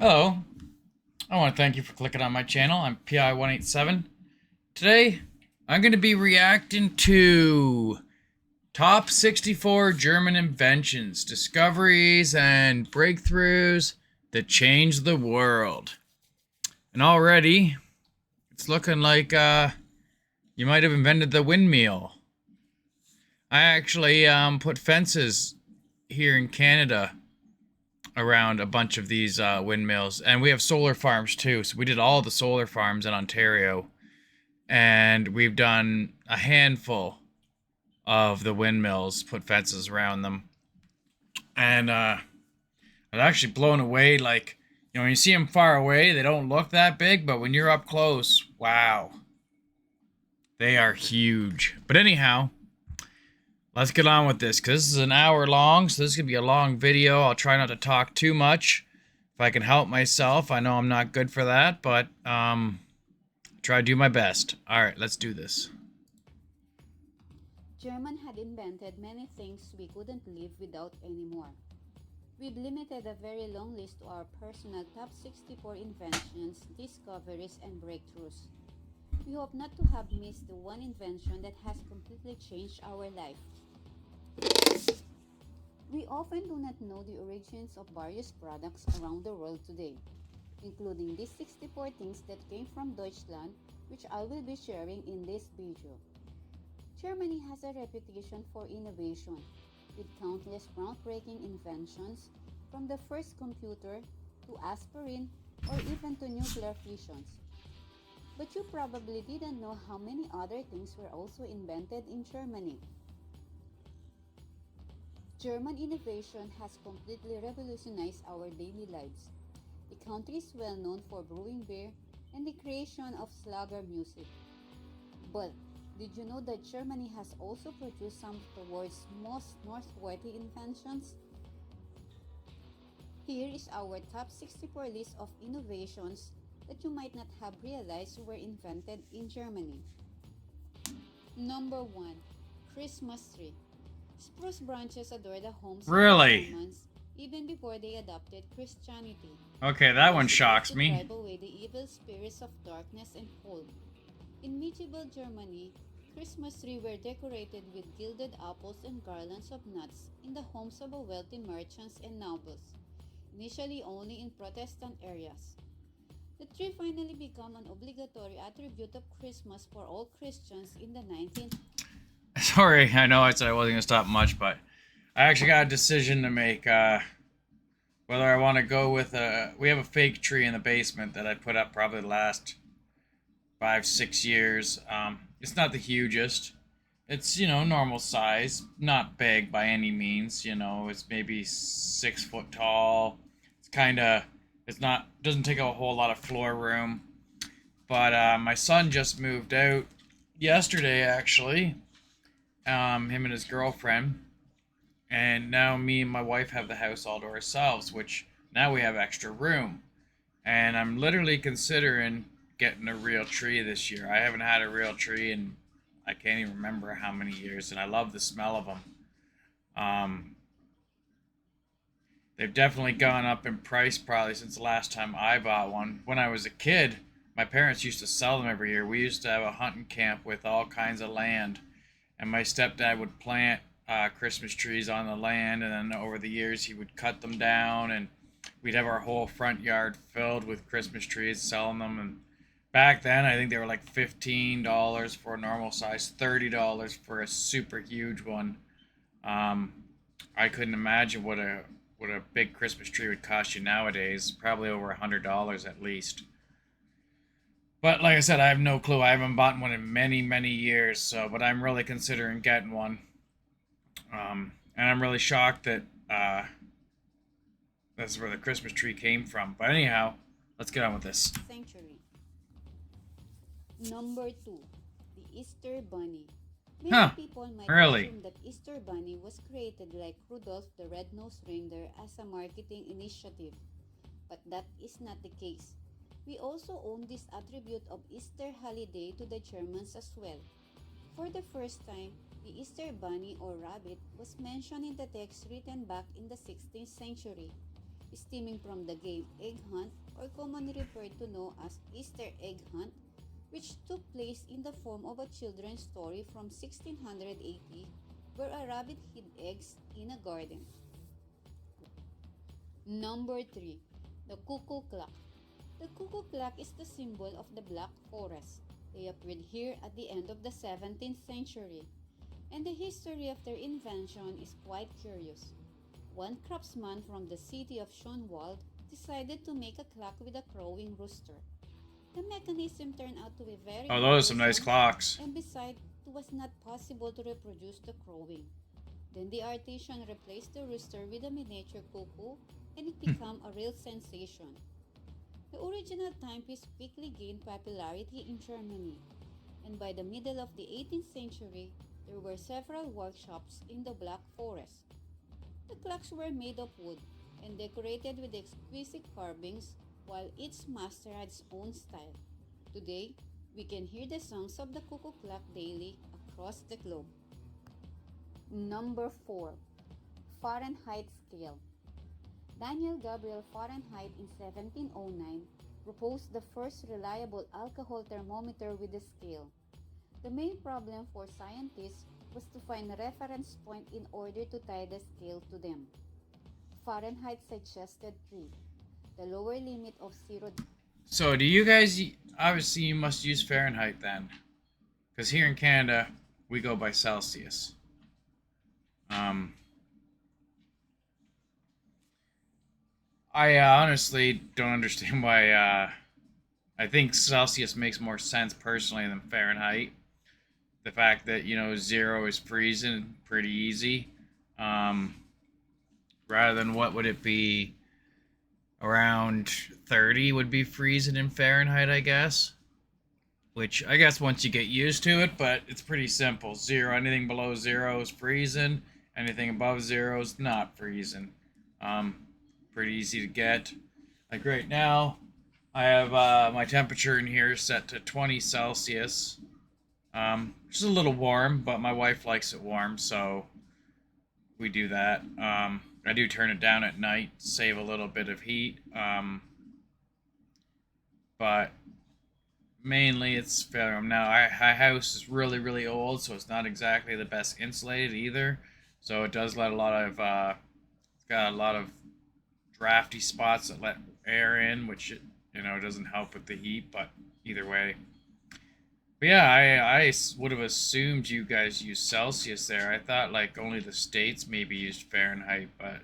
Hello, I want to thank you for clicking on my channel. I'm PI187. Today, I'm going to be reacting to top 64 German inventions, discoveries, and breakthroughs that changed the world. And already, it's looking like you might have invented the windmill. I actually put fences here in Canada around a bunch of these windmills, and we have solar farms too. So we did all the solar farms in Ontario, and we've done a handful of the windmills, put fences around them, and I was actually blown away. Like, when you see them far away, they don't look that big, but when you're up close, wow, they are huge. But anyhow, let's get on with this, because this is an hour long, so this is going to be a long video. I'll try not to talk too much if I can help myself. I know I'm not good for that, but try to do my best. Alright, let's do this. German had invented many things we couldn't live without anymore. We've limited a very long list to our personal top 64 inventions, discoveries, and breakthroughs. We hope not to have missed the one invention that has completely changed our life. We often do not know the origins of various products around the world today, including these 64 things that came from Deutschland, which I will be sharing in this video. Germany has a reputation for innovation, with countless groundbreaking inventions, from the first computer to aspirin or even to nuclear fusions. But you probably didn't know how many other things were also invented in Germany. German innovation has completely revolutionized our daily lives. The country is well known for brewing beer and the creation of Schlager music. But did you know that Germany has also produced some of the world's most noteworthy inventions? Here is our top 64 list of innovations that you might not have realized were invented in Germany. Number 1. Christmas tree. Spruce branches adore the homes of the Really? Germans even before they adopted Christianity. Okay, They that were one supposed shocks to me. drive away the evil spirits of darkness and cold. In medieval Germany, Christmas trees were decorated with gilded apples and garlands of nuts in the homes of wealthy merchants and nobles, initially only in Protestant areas. The tree finally became an obligatory attribute of Christmas for all Christians in the 19th. Sorry, I know I said I wasn't going to stop much, but I actually got a decision to make. Whether I want to go with a. We have a fake tree in the basement that I put up probably the last 5, 6 years. It's not the hugest. It's, normal size, not big by any means. It's maybe 6 foot tall. It's kind of, it's not, doesn't take a whole lot of floor room. But my son just moved out yesterday, actually. Him and his girlfriend, and now me and my wife have the house all to ourselves, which now we have extra room. And I'm literally considering getting a real tree this year. I haven't had a real tree in I can't even remember how many years, and I love the smell of them. Um, they've definitely gone up in price probably since the last time I bought one. When I was a kid, my parents used to sell them every year. We used to have a hunting camp with all kinds of land, and my stepdad would plant Christmas trees on the land, and then over the years he would cut them down, and we'd have our whole front yard filled with Christmas trees, selling them. And back then, I think they were like $15 for a normal size, $30 for a super huge one. Um, I couldn't imagine what a big Christmas tree would cost you nowadays. Probably over $100 at least. But like I said, I have no clue. I haven't bought one in many, many years. So, but I'm really considering getting one. And I'm really shocked that that's where the Christmas tree came from. But anyhow, let's get on with this. Century. Number 2. The Easter Bunny. Many Huh? people might Really? assume that Easter Bunny was created like Rudolph the Red-Nosed Reindeer as a marketing initiative, but that is not the case. We also own this attribute of Easter holiday to the Germans as well. For the first time, the Easter bunny or rabbit was mentioned in the text written back in the 16th century. stemming from the game egg hunt, or commonly referred to know as Easter egg hunt, which took place in the form of a children's story from 1680 where a rabbit hid eggs in a garden. Number 3. The Cuckoo Clock. The cuckoo clock is the symbol of the Black Forest. They appeared here at the end of the 17th century, and the history of their invention is quite curious. One craftsman from the city of Schönwald decided to make a clock with a crowing rooster. The mechanism turned out to be very Oh, those are some nice cumbersome, clocks. and besides, it was not possible to reproduce the crowing. Then the artisan replaced the rooster with a miniature cuckoo, and it became a real sensation. The original timepiece quickly gained popularity in Germany, and by the middle of the 18th century, there were several workshops in the Black Forest. The clocks were made of wood and decorated with exquisite carvings, while each master had its own style. Today, we can hear the songs of the cuckoo clock daily across the globe. Number 4. Fahrenheit Scale. Daniel Gabriel Fahrenheit in 1709 proposed the first reliable alcohol thermometer with a scale. The main problem for scientists was to find a reference point in order to tie the scale to them. Fahrenheit suggested 3, the lower limit of 0. So, do you guys obviously you must use Fahrenheit then? Because here in Canada, we go by Celsius. I honestly don't understand why. I think Celsius makes more sense personally than Fahrenheit. The fact that zero is freezing pretty easy, um, rather than what would it be around 30 would be freezing in Fahrenheit, I guess. Which I guess once you get used to it, but it's pretty simple. Zero, anything below zero is freezing. Anything above zero is not freezing. Um, Pretty easy to get. Like right now, I have my temperature in here set to 20 Celsius. Which is a little warm, but my wife likes it warm, so we do that. I do turn it down at night, save a little bit of heat. But mainly it's fair. Now, our house is really, really old, so it's not exactly the best insulated either. So it does let a lot of, it's got a lot of drafty spots that let air in, which doesn't help with the heat. But either way, but yeah, I would have assumed you guys use Celsius there. I thought like only the states maybe used Fahrenheit, but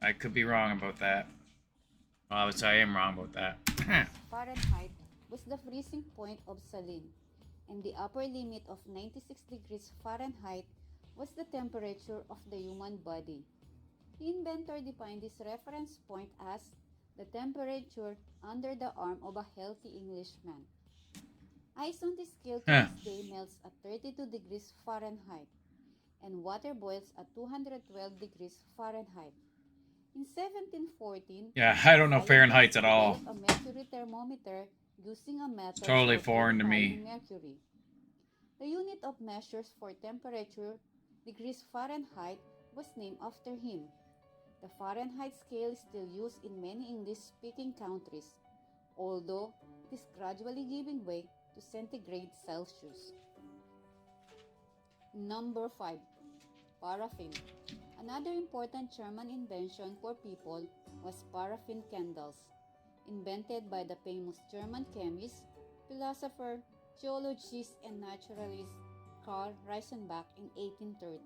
I could be wrong about that. Well, I would say I am wrong about that. Fahrenheit was the freezing point of Salin, and the upper limit of 96 degrees Fahrenheit was the temperature of the human body. The inventor defined this reference point as the temperature under the arm of a healthy Englishman. Ice on this scale to Huh. this day melts at 32 degrees Fahrenheit, and water boils at 212 degrees Fahrenheit. In 1714, Yeah, I don't know scientists Fahrenheit at all. developed a mercury thermometer using a It's method totally for foreign to purifying me. mercury. The unit of measures for temperature, degrees Fahrenheit, was named after him. The Fahrenheit scale is still used in many English-speaking countries, although it is gradually giving way to centigrade Celsius. Number 5. Paraffin. Another important German invention for people was paraffin candles, invented by the famous German chemist, philosopher, geologist, and naturalist Karl Reichenbach in 1830.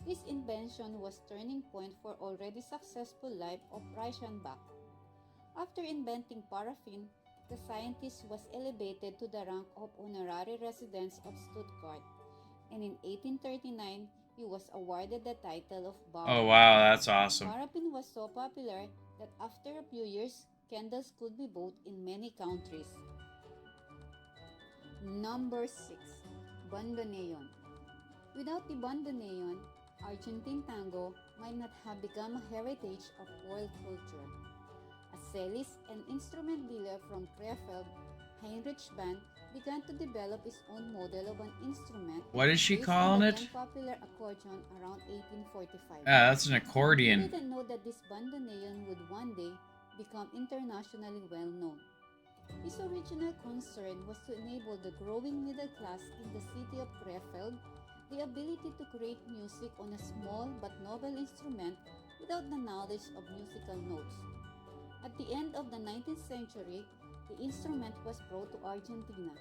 This invention was turning point for already successful life of Reichenbach. After inventing paraffin, the scientist was elevated to the rank of honorary resident of Stuttgart, and in 1839 he was awarded the title of Oh Baron. wow, that's awesome. Paraffin was so popular that after a few years, candles could be bought in many countries. Number 6. Bandoneon. Without the bandoneon, Argentine tango might not have become a heritage of world culture. A cellist and instrument dealer from Krefeld, Heinrich Band, began to develop its own model of an instrument What is she based on calling the it? then popular accordion around 1845. Ah, that's an He accordion. didn't know that this bandoneon would one day become internationally well known. His original concern was to enable the growing middle class in the city of Krefeld the ability to create music on a small but novel instrument without the knowledge of musical notes. At the end of the 19th century, the instrument was brought to Argentina.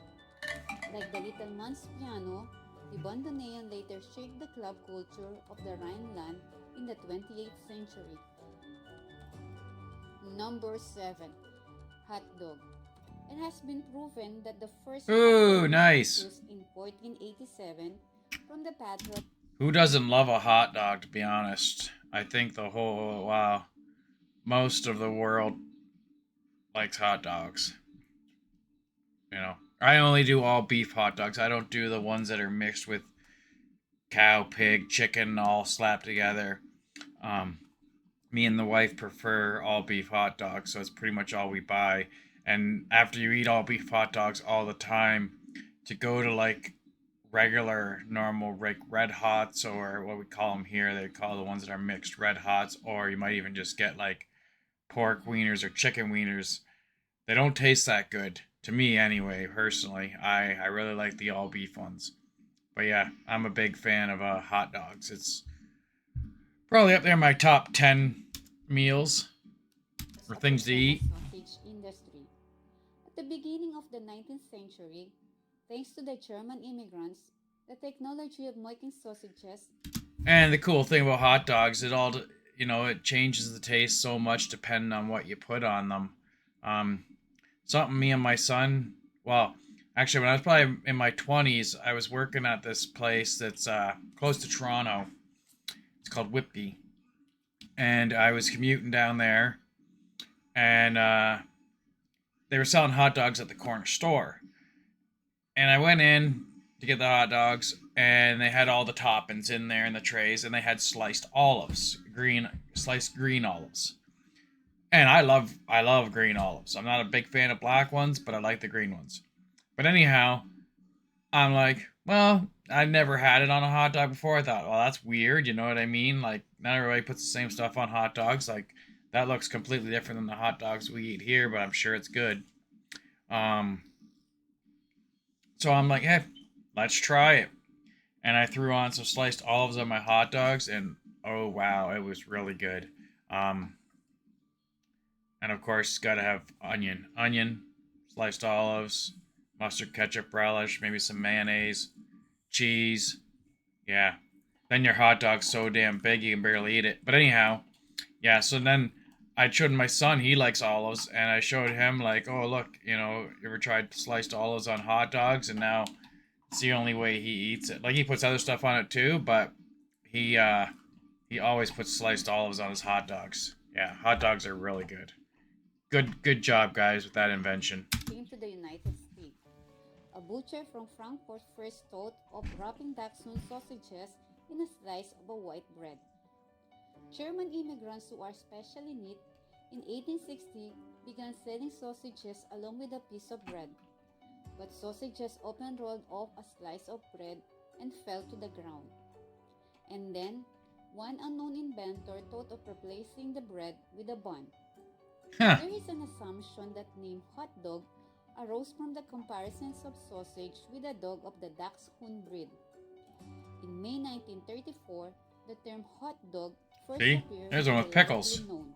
Like the little man's piano, the bandoneon later shaped the club culture of the Rhineland in the 28th century. Number 7. Hot dog. It has been proven that the first hot dog Ooh, was nice. introduced in 1487 from the patriot. Who doesn't love a hot dog, to be honest? I think wow, most of the world likes hot dogs. You know, I only do all beef hot dogs. I don't do the ones that are mixed with cow, pig, chicken, all slapped together. Um, Me and the wife prefer all beef hot dogs, so it's pretty much all we buy. And after you eat all beef hot dogs all the time, to go to like regular, normal, like red hots, or what we call them here, they call the ones that are mixed red hots, or you might even just get like pork wieners or chicken wieners. They don't taste that good to me, anyway. Personally, I really like the all beef ones. But yeah, I'm a big fan of hot dogs. It's probably up there in my top 10 meals for Of the things to German eat. sausage industry. At the beginning of the 19th century, thanks to the German immigrants, the technology of making sausages. And the cool thing about hot dogs, it changes the taste so much depending on what you put on them. Um, Something me and my son, well, actually, when I was probably in my 20s, I was working at this place that's close to Toronto. It's called Whippy. And I was commuting down there, and they were selling hot dogs at the corner store. And I went in to get the hot dogs, and they had all the toppings in there in the trays, and they had sliced green olives. And I love green olives. I'm not a big fan of black ones, but I like the green ones. But anyhow, I'm like, well, I never had it on a hot dog before. I thought, well, that's weird. You know what I mean? Like, not everybody puts the same stuff on hot dogs. Like, that looks completely different than the hot dogs we eat here, but I'm sure it's good. Um, so I'm like, hey, let's try it. And I threw on some sliced olives on my hot dogs, and oh wow, it was really good. Um, and of course, gotta have onion, sliced olives, mustard, ketchup, relish, maybe some mayonnaise, cheese. Yeah. Then your hot dog's so damn big you can barely eat it. But anyhow, yeah. So then I showed my son, he likes olives, and I showed him like, oh look, you ever tried sliced olives on hot dogs? And now it's the only way he eats it. Like he puts other stuff on it too, but he uh he always puts sliced olives on his hot dogs. Yeah, hot dogs are really good. Good job, guys, with that invention. Came to the United States. A butcher from Frankfurt first thought of wrapping dachshund sausages in a slice of a white bread. German immigrants who are specially neat in 1860 began selling sausages along with a piece of bread. But sausages often rolled off a slice of bread and fell to the ground. And then, one unknown inventor thought of replacing the bread with a bun. Huh. There is an assumption that name hot dog arose from the comparisons of sausage with a dog of the dachshund breed. In May 1934, the term hot dog first See? appeared There's in one the with widely pickles. known.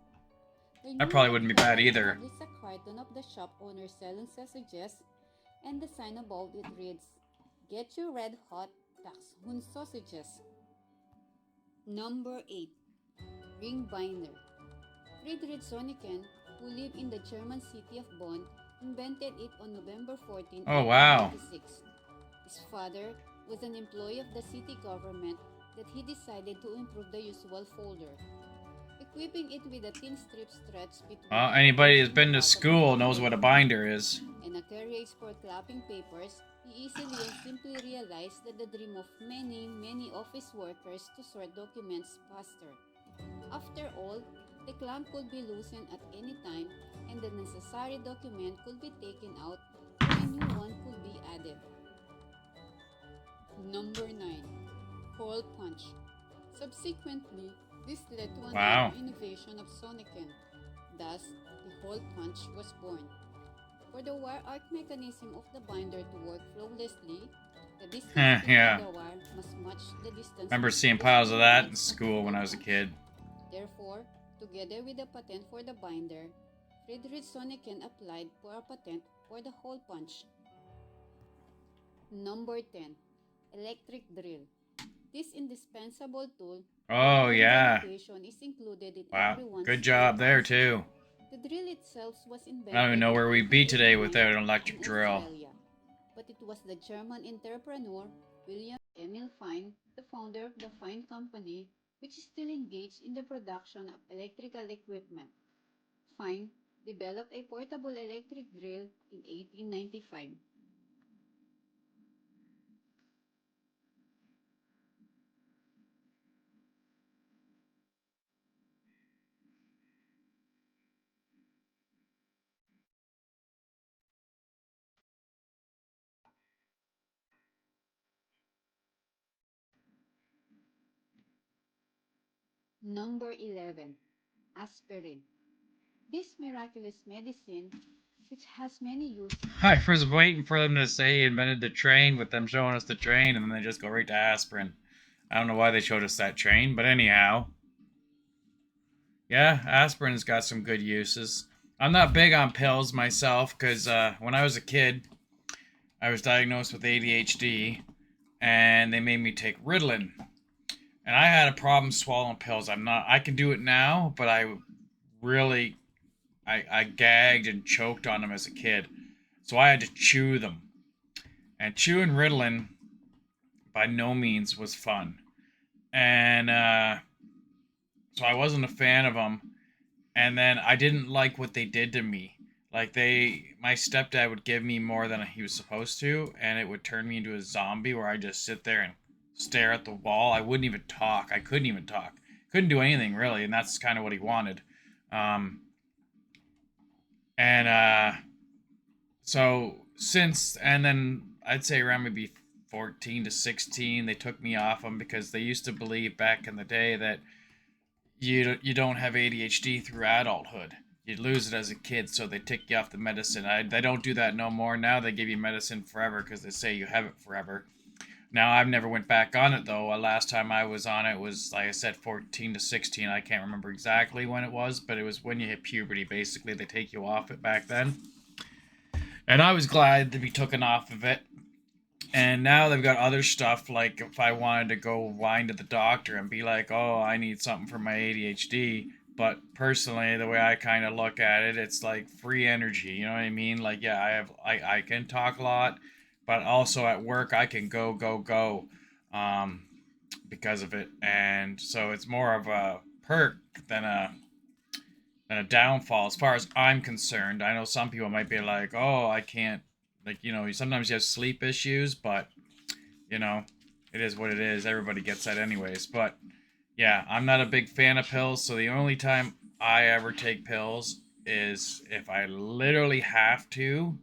The That New probably York wouldn't be bad Herald either. published a cartoon of the shop owner selling sausages, and the sign above it reads, "Get your red hot dachshund sausages." Number 8. Ring binder. Friedrich Zonneken, who lived in the German city of Bonn, invented it on November 14, Oh wow. 1896. His father was an employee of the city government that he decided to improve the usual folder, equipping it with a thin strip stretched between Well, two anybody holes who's in the been to back of the school knows what a envelope binder is. and a carriage for clapping papers. He easily and simply realized that the dream of many office workers to sort documents faster. After all, the clamp could be loosened at any time and the necessary document could be taken out when new one could be added. Number 9. Hole punch. Subsequently, this led to another Wow. innovation of Soniken. Thus, the hole punch was born. For the wire arc mechanism of the binder to work flawlessly, the distance between Yeah. the wire must match the distance Remember between seeing the piles of spring that in points of the school when hole I was a punch. kid. Therefore, together with the patent for the binder, Friedrich Soniken applied for a patent for the hole punch. Number 10. Electric drill. This indispensable tool for Oh, home yeah. delegation is included in Wow. everyone's Good job there, toolbox. too. The drill itself was I don't even invented know in where we'd be today 1889 without an electric in drill. Australia, but it was the German entrepreneur William Emil Fine, the founder of the Fine Company, which is still engaged in the production of electrical equipment. Fine developed a portable electric drill in 1895. Number 11. Aspirin. This miraculous medicine, which has many uses, I was waiting for them to say he invented the train with them showing us the train, and then they just go right to aspirin. I don't know why they showed us that train, but anyhow. Yeah, aspirin's got some good uses. I'm not big on pills myself because when I was a kid, I was diagnosed with ADHD, and they made me take Ritalin. And I had a problem swallowing pills. I can do it now, but really, I gagged and choked on them as a kid. So I had to chew them. And chewing Ritalin by no means was fun. And so I wasn't a fan of them. And then I didn't like what they did to me. Like my stepdad would give me more than he was supposed to, and it would turn me into a zombie where I just sit there and stare at the wall. I wouldn't even talk. I couldn't even talk. Couldn't do anything really, and that's kind of what he wanted. Um, and and then I'd say around maybe 14 to 16, they took me off them because they used to believe back in the day that you don't have ADHD through adulthood. You lose it as a kid, so they take you off the medicine. They don't do that no more. Now they give you medicine forever because they say you have it forever. Now I've never went back on it though. Last time I was on it was like I said, 14 to 16. I can't remember exactly when it was, but it was when you hit puberty. Basically, they take you off it back then, and I was glad to be taken off of it. And now they've got other stuff like if I wanted to go whine to the doctor and be like, "Oh, I need something for my ADHD." But personally, the way I kind of look at it, it's like free energy. You know what I mean? Like, yeah, I can talk a lot, but also at work I can go, um, because of it. And so it's more of a perk than a downfall as far as I'm concerned. I know some people might be like, "Oh, I can't." Like, sometimes you have sleep issues, but you know, it is what it is. Everybody gets that anyways. But yeah, I'm not a big fan of pills, so the only time I ever take pills is if I literally have to,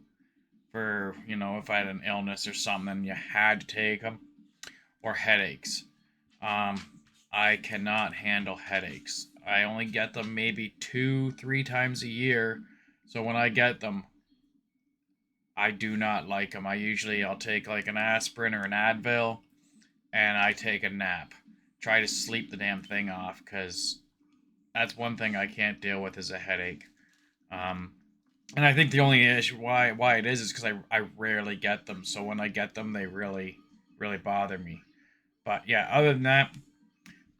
for, if I had an illness or something and you had to take them, or headaches. Um, I cannot handle headaches. I only get them maybe 2, 3 times a year. So when I get them, I do not like them. I'll take like an aspirin or an Advil, and I take a nap. Try to sleep the damn thing off because that's one thing I can't deal with is a headache. Um, and I think the only issue why it is because I rarely get them. So when I get them, they really bother me. But yeah, other than that,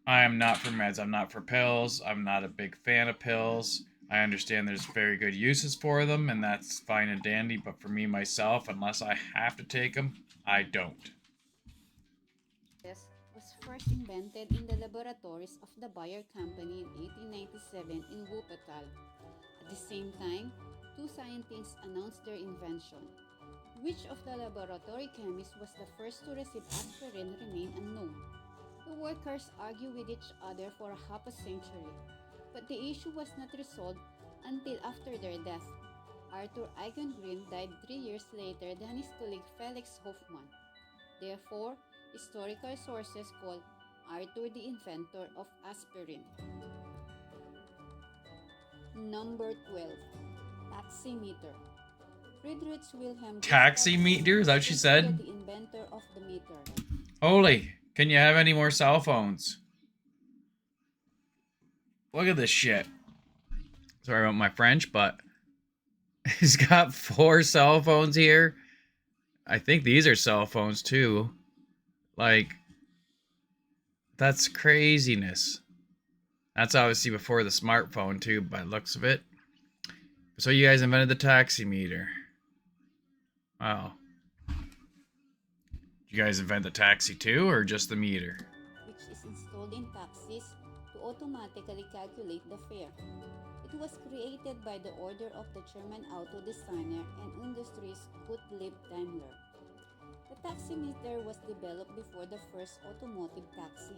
I am not for meds. I'm not for pills. I'm not a big fan of pills. I understand there's very good uses for them, and that's fine and dandy. But for me myself, unless I have to take them, I don't. this was first invented in the laboratories of the Bayer Company in 1897 in Wuppertal. At the same time, two scientists announced their invention. Which of the laboratory chemists was the first to receive aspirin remained unknown. The workers argued with each other for half a century, but the issue was not resolved until after their death. Arthur Eigengren died 3 years later than his colleague Felix Hoffmann. Therefore, historical sources call Arthur the inventor of aspirin. Number 12. Taximeter. Friedrich Wilhelm Taxi Gustav meter? Is that what she considered said? the inventor of the meter. Holy, can you have any more cell phones? Look at this shit. Sorry about my French, but he's got 4 cell phones here. I think these are cell phones too. Like, that's craziness. That's obviously before the smartphone too, by the looks of it. So you guys invented the taximeter. Wow. Did you guys invent the taxi too, or just the meter? Which is installed in taxis to automatically calculate the fare. It was created by the order of the German auto designer and industries Gottlieb Daimler. The taximeter was developed before the first automotive taxi.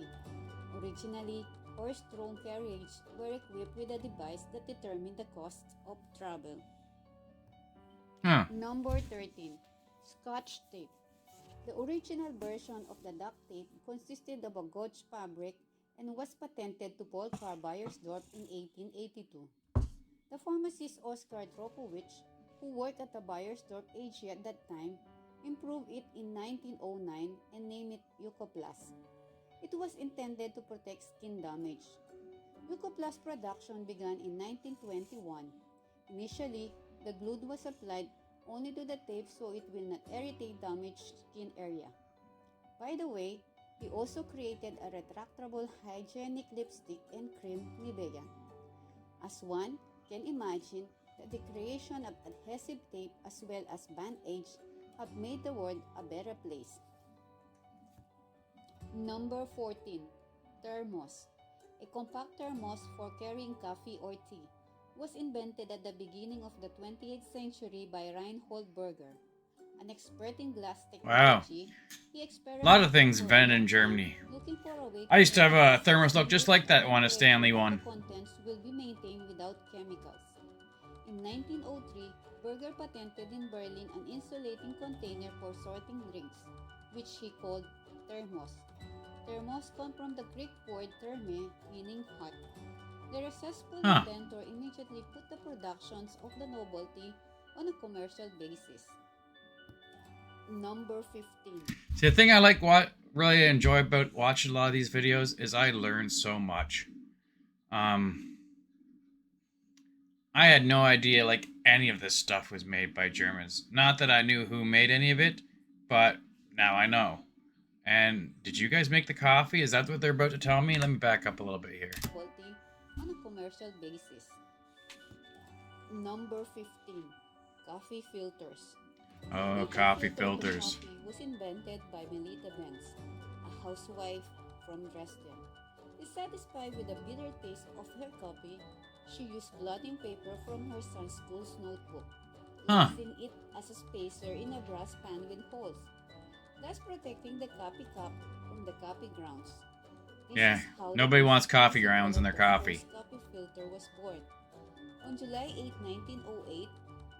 Originally, horse-drawn carriages were equipped with a device that determined the cost of travel. Huh. Number 13. Scotch tape. The original version of the duct tape consisted of a gauze fabric and was patented to Paul Beiersdorf in 1882. The pharmacist Oskar Dropowicz, who worked at the Beiersdorf AG at that time, improved it in 1909 and named it Eucoplast. It was intended to protect skin damage. Eucoplast production began in 1921. Initially, the glue was applied only to the tape so it will not irritate damaged skin area. By the way, he also created a retractable hygienic lipstick and cream Nivea. As one can imagine that the creation of adhesive tape as well as band-aids have made the world a better place. Number 14. Thermos. A compact thermos for carrying coffee or tea was invented at the beginning of the 20th century by Reinhold Berger. An expert in glass Wow. technology, he A lot of experimented things for a invented long in time, Germany. looking for a way I to used to make have a gases thermos look and just use like that enough one, a Stanley pressure that one. the contents will be maintained without chemicals. In 1903, Berger patented in Berlin an insulating container for sorting drinks, which he called thermos. Thermos come from the Greek word therme, meaning hot. The successful Huh. inventor immediately put the productions of the novelty on a commercial basis. Number 15. See, the thing I like, what really enjoy about watching a lot of these videos is I learn so much. I had no idea like any of this stuff was made by Germans. Not that I knew who made any of it, but now I know. And did you guys make the coffee? Is that what they're about to tell me? Let me back up a little bit here. Novelty on a commercial basis. Number 15. Coffee filters. Oh, Filter coffee filter to filters. coffee was invented by Melita Benz, a housewife from Dresden. Dissatisfied with the bitter taste of her coffee, she used blotting paper from her son's school's notebook, Huh. using it as a spacer in a brass pan with holes, thus protecting the coffee cup from the coffee grounds. This Yeah, is how nobody the wants coffee principle grounds in their of the coffee. first coffee filter was born. On July 8, 1908,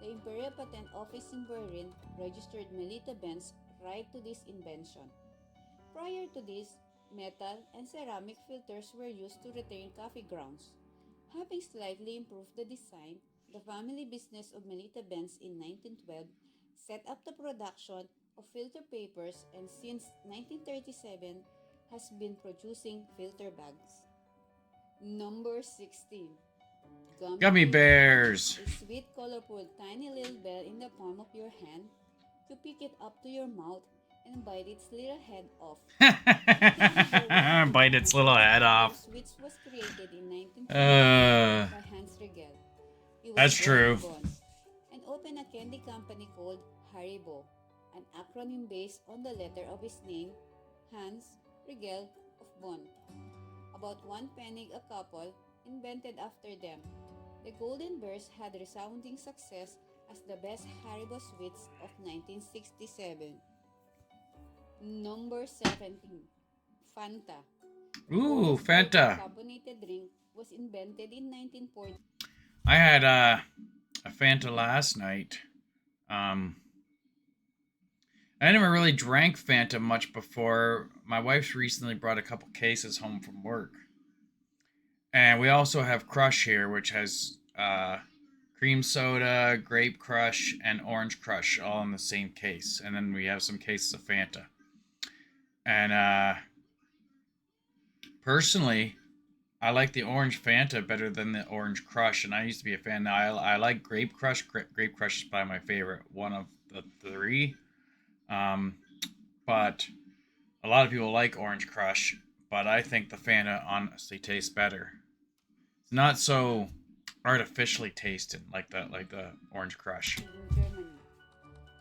the Imperial Patent Office in Berlin registered Melita Benz right to this invention. Prior to this, metal and ceramic filters were used to retain coffee grounds. Having slightly improved the design, the family business of Melita Benz in 1912 set up the production of filter papers and since 1937 has been producing filter bags. Number 16. Gummy bears. A sweet, colorful, tiny little bell in the palm of your hand. You pick it up to your mouth and bite its little head off. Bite its little head off. Which was created in 1920 Uh, by Hans Riegel. He was That's born true. in Bonn and opened a candy company called Haribo, an acronym based on the letter of his name, Hans Riegel of Bonn. About one penny a couple, invented after them. The Golden Bears had resounding success as the best Haribo sweets of 1967. Number 17. Fanta. Ooh, Coldest Fanta. carbonated drink was invented in 1940. I had a Fanta last night. I never really drank Fanta much before. My wife's recently brought a couple cases home from work. And we also have Crush here, which has cream soda, grape crush, and orange crush all in the same case. And then we have some cases of Fanta. And personally, I like the orange Fanta better than the orange crush. And I used to be a fan. Now, I like grape crush. Grape crush is probably my favorite one of the three. But a lot of people like orange crush. But I think the Fanta honestly tastes better. It's not so artificially tasted like the orange crush. In Germany.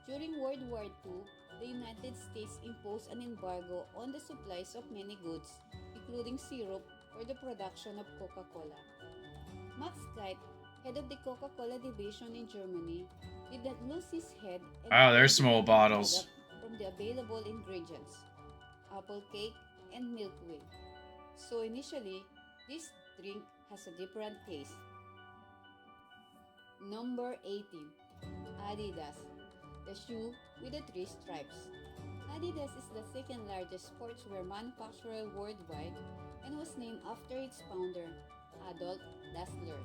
During World War II, the United States imposed an embargo on the supplies of many goods, including syrup for the production of Coca-Cola. Max Kite, head of the Coca-Cola division in Germany, did not lose his head and Oh, created there's some a old new bottles. product from the available ingredients, apple cake and Milky Way. So initially, this drink has a different taste. Number 18. Adidas, the shoe with the three stripes. Adidas is the second largest sportswear manufacturer worldwide and was named after its founder, Adolf Dassler.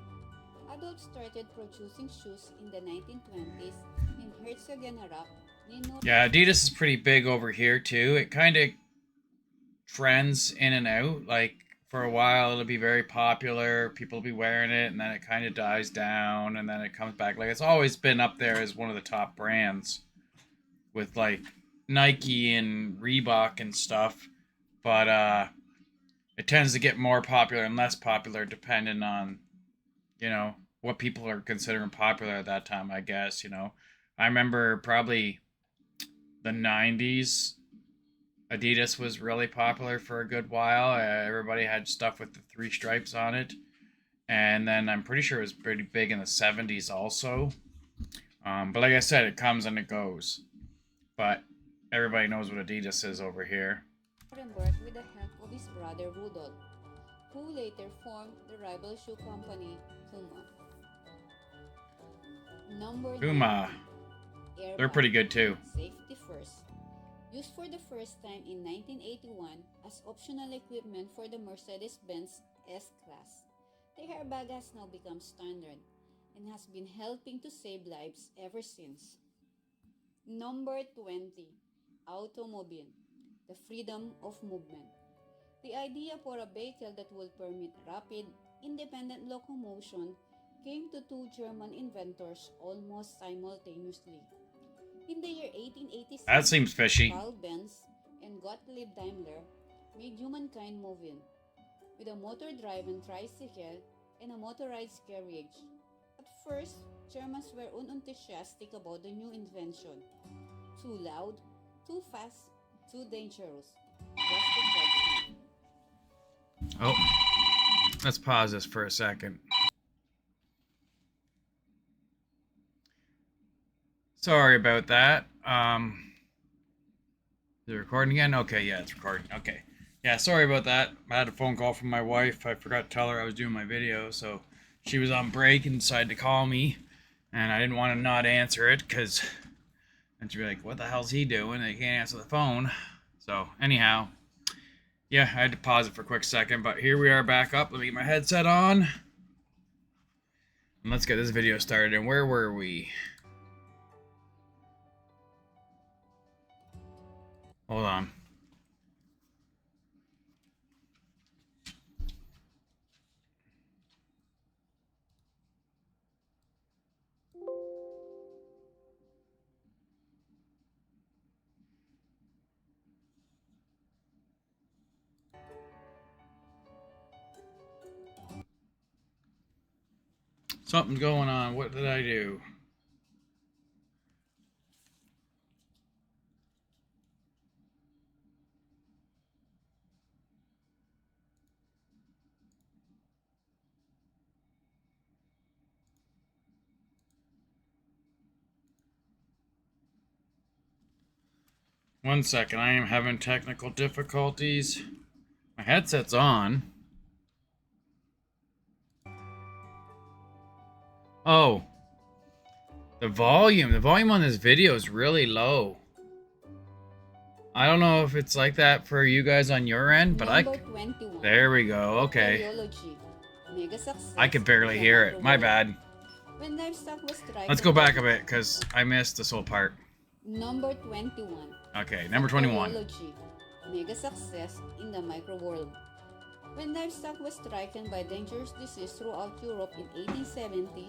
Adolf started producing shoes in the 1920s in Herzogenaurach, Nino. Yeah, Adidas is pretty big over here too. It kind of trends in and out. Like for a while, it'll be very popular. People will be wearing it, and then it kind of dies down, and then it comes back. Like it's always been up there as one of the top brands with like Nike and Reebok and stuff. But it tends to get more popular and less popular depending on you know what people are considering popular at that time. I guess I remember probably the '90s. Adidas was really popular for a good while. Everybody had stuff with the three stripes on it. And then I'm pretty sure it was pretty big in the '70s also. But like I said, it comes and it goes. But everybody knows what Adidas is over here. Nuremberg with the help of his brother Rudolf, who later formed the rival shoe company Puma. Number Puma, 19. they're Airbag, pretty good too. safety first. Used for the first time in 1981 as optional equipment for the Mercedes-Benz S-Class, the airbag has now become standard and has been helping to save lives ever since. Number 20. Automobile, the freedom of movement. The idea for a vehicle that will permit rapid, independent locomotion came to two German inventors almost simultaneously. In the year That 1886, seems fishy. Carl Benz and Gottlieb Daimler made humankind moving with a motor-driven tricycle and a motorized carriage. At first, Germans were unenthusiastic about the new invention. Too loud, too fast, too dangerous, was the judgment. Oh, let's pause this for a second. Sorry about that. Is it recording again? Okay, yeah, it's recording. Okay. Yeah, sorry about that. I had a phone call from my wife. I forgot to tell her I was doing my video, so she was on break and decided to call me. And I didn't want to not answer it because then she'd be like, what the hell's he doing? He can't answer the phone. So, anyhow, yeah, I had to pause it for a quick second, but here we are back up. Let me get my headset on. And let's get this video started. And where were we? Hold on. Something's going on. What did I do? One second, I am having technical difficulties. My headset's on. Oh, The volume on this video is really low. I don't know if it's like that for you guys on your end, but Number 21. there we go. Okay. Bacteriology. Mega success I could barely in the hear it. My microworld. bad. When livestock was stricken Let's go by back a the bit because I missed this whole part. Number 21. Okay, number 21. Bacteriology. Mega success in the microworld. When livestock was stricken by dangerous disease throughout Europe in 1870,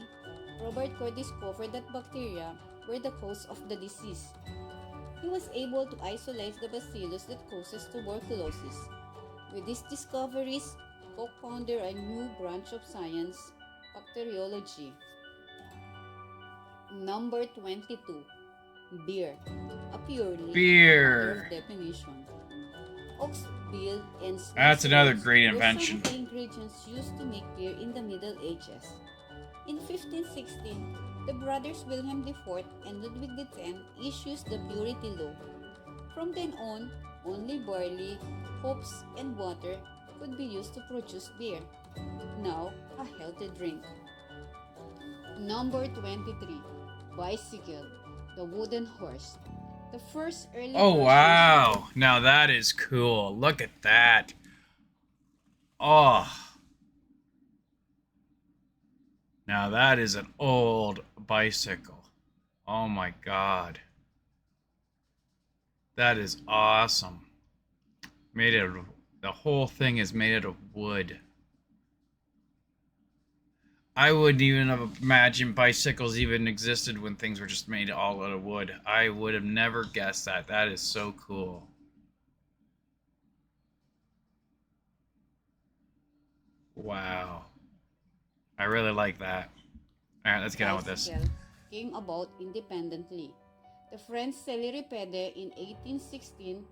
Robert Koch discovered that bacteria were the cause of the disease. He was able to isolate the bacillus that causes tuberculosis. With these discoveries, Koch founded a new branch of science, bacteriology. Number 22. Beer. A purely Beer. definition. Ox, bill, and That's another snakes great were some invention. of the ingredients used to make beer in the Middle Ages. In 1516, the brothers Wilhelm IV and Ludwig X issued the purity law. From then on, only barley, hops, and water could be used to produce beer. Now, a healthy drink. Number 23. Bicycle, the wooden horse. The first early Oh, versions wow. Now that is cool. Look at that. Oh. Now that is an old bicycle. Oh my God. That is awesome. The whole thing is made out of wood. I wouldn't even have imagined bicycles even existed when things were just made all out of wood. I would have never guessed that. That is so cool. Wow. I really like that. All right, let's get on with this. bicycle came about independently. The French Céléripede in 1816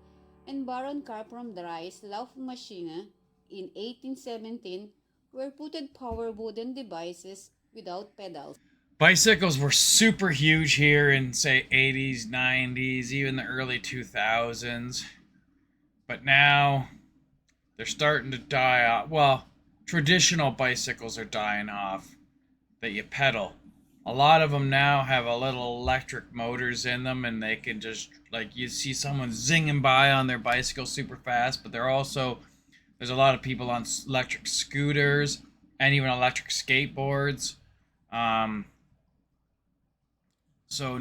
and Baron Carpron Dries Laufmaschine in 1817 were putted-power wooden devices without pedals. Bicycles were super huge here in, say, 80s, 90s, even the early 2000s. But now they're starting to die off. Well, traditional bicycles are dying off that you pedal. A lot of them now have a little electric motors in them, and they can just, like, you see someone zinging by on their bicycle super fast, but there's a lot of people on electric scooters and even electric skateboards. So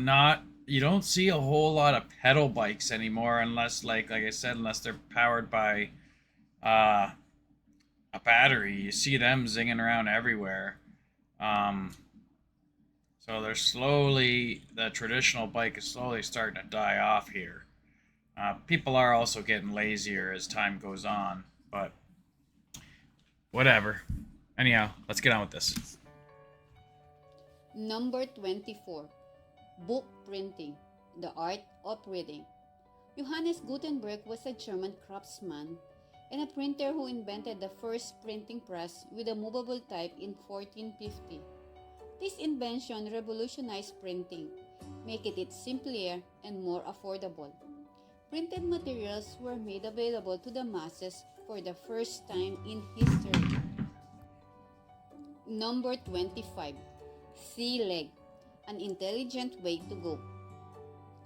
you don't see a whole lot of pedal bikes anymore unless, like I said, unless they're powered by a battery. You see them zinging around everywhere. So the traditional bike is slowly starting to die off here. People are also getting lazier as time goes on, but whatever. Anyhow, let's get on with this. Number 24. Book printing, the art of reading. Johannes Gutenberg was a German craftsman and a printer who invented the first printing press with a movable type in 1450. This invention revolutionized printing, making it simpler and more affordable. Printed materials were made available to the masses for the first time in history. Number 25. Sea leg, an intelligent way to go.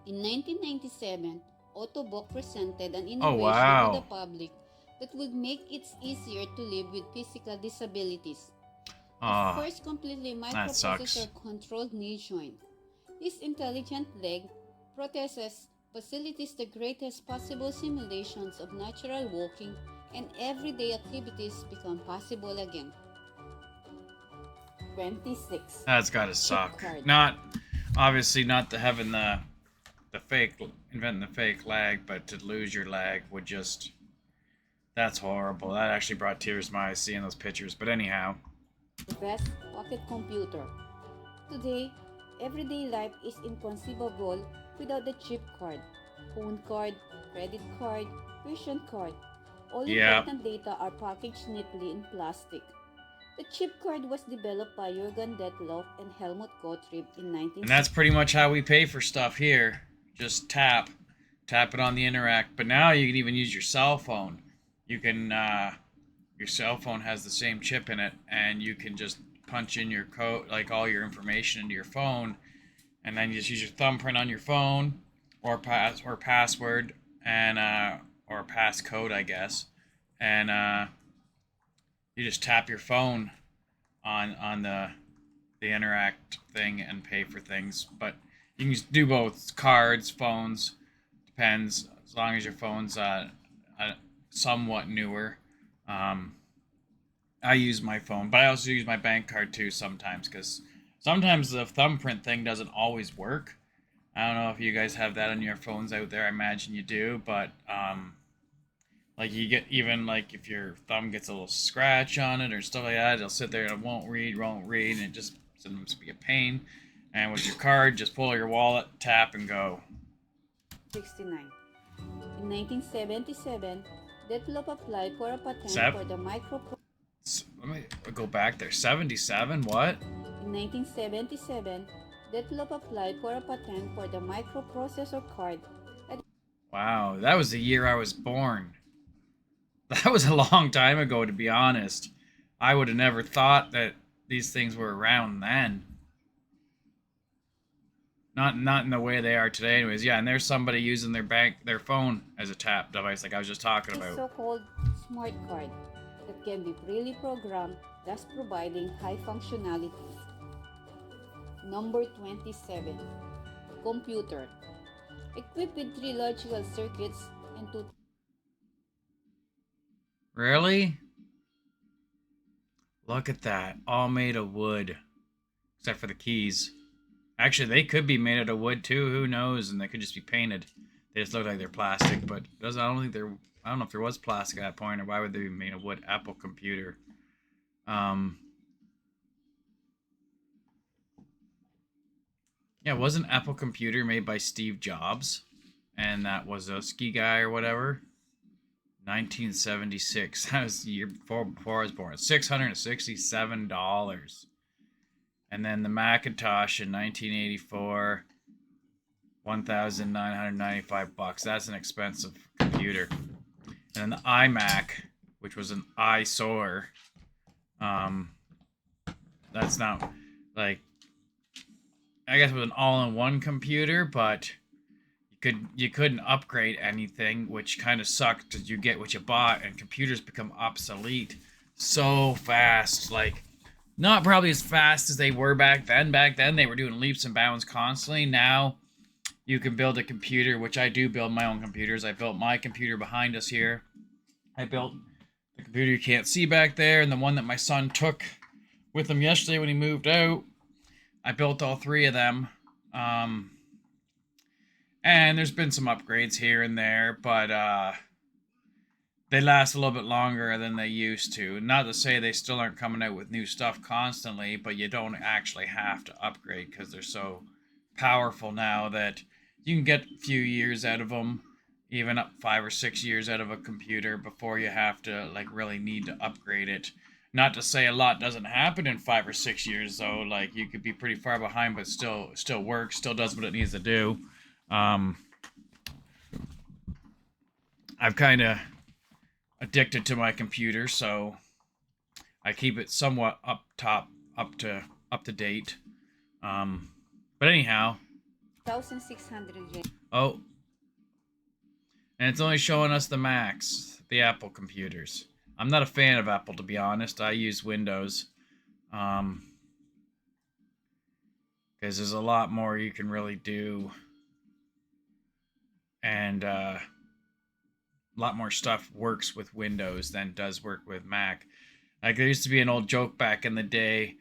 In 1997, Otto Bock presented an innovation to the public that would make it easier to live with physical disabilities. The first completely microprocessor-controlled knee joint. This intelligent leg prosthesis facilitates the greatest possible simulations of natural walking, and everyday activities become possible again. 26. That's gotta suck. card. Not obviously not the having the inventing the fake leg, but to lose your leg would just, that's horrible. That actually brought tears to my eyes seeing those pictures. But anyhow. Best pocket computer. Today, everyday life is inconceivable without the chip card, phone card, credit card, tuition card. All important data are packaged neatly in plastic. The chip card was developed by Jürgen Detloff and Helmut Gottlieb in 1960. And that's pretty much how we pay for stuff here. Just tap it on the Interact. But now you can even use your cell phone. You can, your cell phone has the same chip in it, and you can just punch in your code, like all your information into your phone, and then you just use your thumbprint on your phone, or password, and or passcode, I guess, and you just tap your phone on the interact thing and pay for things. But you can do both cards, phones, depends, as long as your phone's somewhat newer. Um, I use my phone, but I also use my bank card too sometimes, because sometimes the thumbprint thing doesn't always work. I don't know if you guys have that on your phones out there. I imagine you do, but like you get, even like if your thumb gets a little scratch on it or stuff like that, it'll sit there and it won't read, and it just sometimes be a pain. And with your card, just pull your wallet, tap, and go. 69. In 1977, Detlef applied for a patent Seven. for the micro. Let me go back there. 77. What? In 1977, Detlef applied for a patent for the microprocessor card. Wow, that was the year I was born. That was a long time ago, to be honest. I would have never thought that these things were around then. Not in the way they are today, anyways. Yeah, and there's somebody using their phone as a tap device, like I was just talking A about. so-called smart card that can be freely programmed, thus providing high functionality. Number 27. Computer. Equipped with 3 logical circuits and 2. Really? Look at that, all made of wood, except for the keys. Actually, they could be made out of wood too. Who knows? And they could just be painted. They just look like they're plastic, but doesn't. I don't think they're. I don't know if there was plastic at that point, or why would they be made of wood? Apple computer. Um. Yeah, wasn't Apple computer made by Steve Jobs, and that Wazowski guy or whatever? 1976. That was the year before I was born. $667. And then the Macintosh in 1984. $1,995. That's an expensive computer. And then the iMac, which was an eyesore. That's not like, I guess it was an all-in-one computer, but you couldn't upgrade anything, which kind of sucked because you get what you bought, and computers become obsolete so fast. Like, not probably as fast as they were back then. Back then they were doing leaps and bounds constantly. Now you can build a computer, which I do build my own computers. I built my computer behind us here. I built the computer you can't see back there, and the one that my son took with him yesterday when he moved out. I built all three of them. And there's been some upgrades here and there, but they last a little bit longer than they used to. Not to say they still aren't coming out with new stuff constantly, but you don't actually have to upgrade because they're so powerful now that you can get a few years out of them, even up 5 or 6 years out of a computer before you have to like really need to upgrade it. Not to say a lot doesn't happen in 5 or 6 years though. Like you could be pretty far behind, but still works, still does what it needs to do. I've kind of addicted to my computer, so I keep it somewhat up to date. But anyhow, 1,600 oh, and it's only showing us the Macs, the Apple computers. I'm not a fan of Apple, to be honest. I use Windows, because there's a lot more you can really do, and a lot more stuff works with Windows than does work with Mac. Like there used to be an old joke back in the day.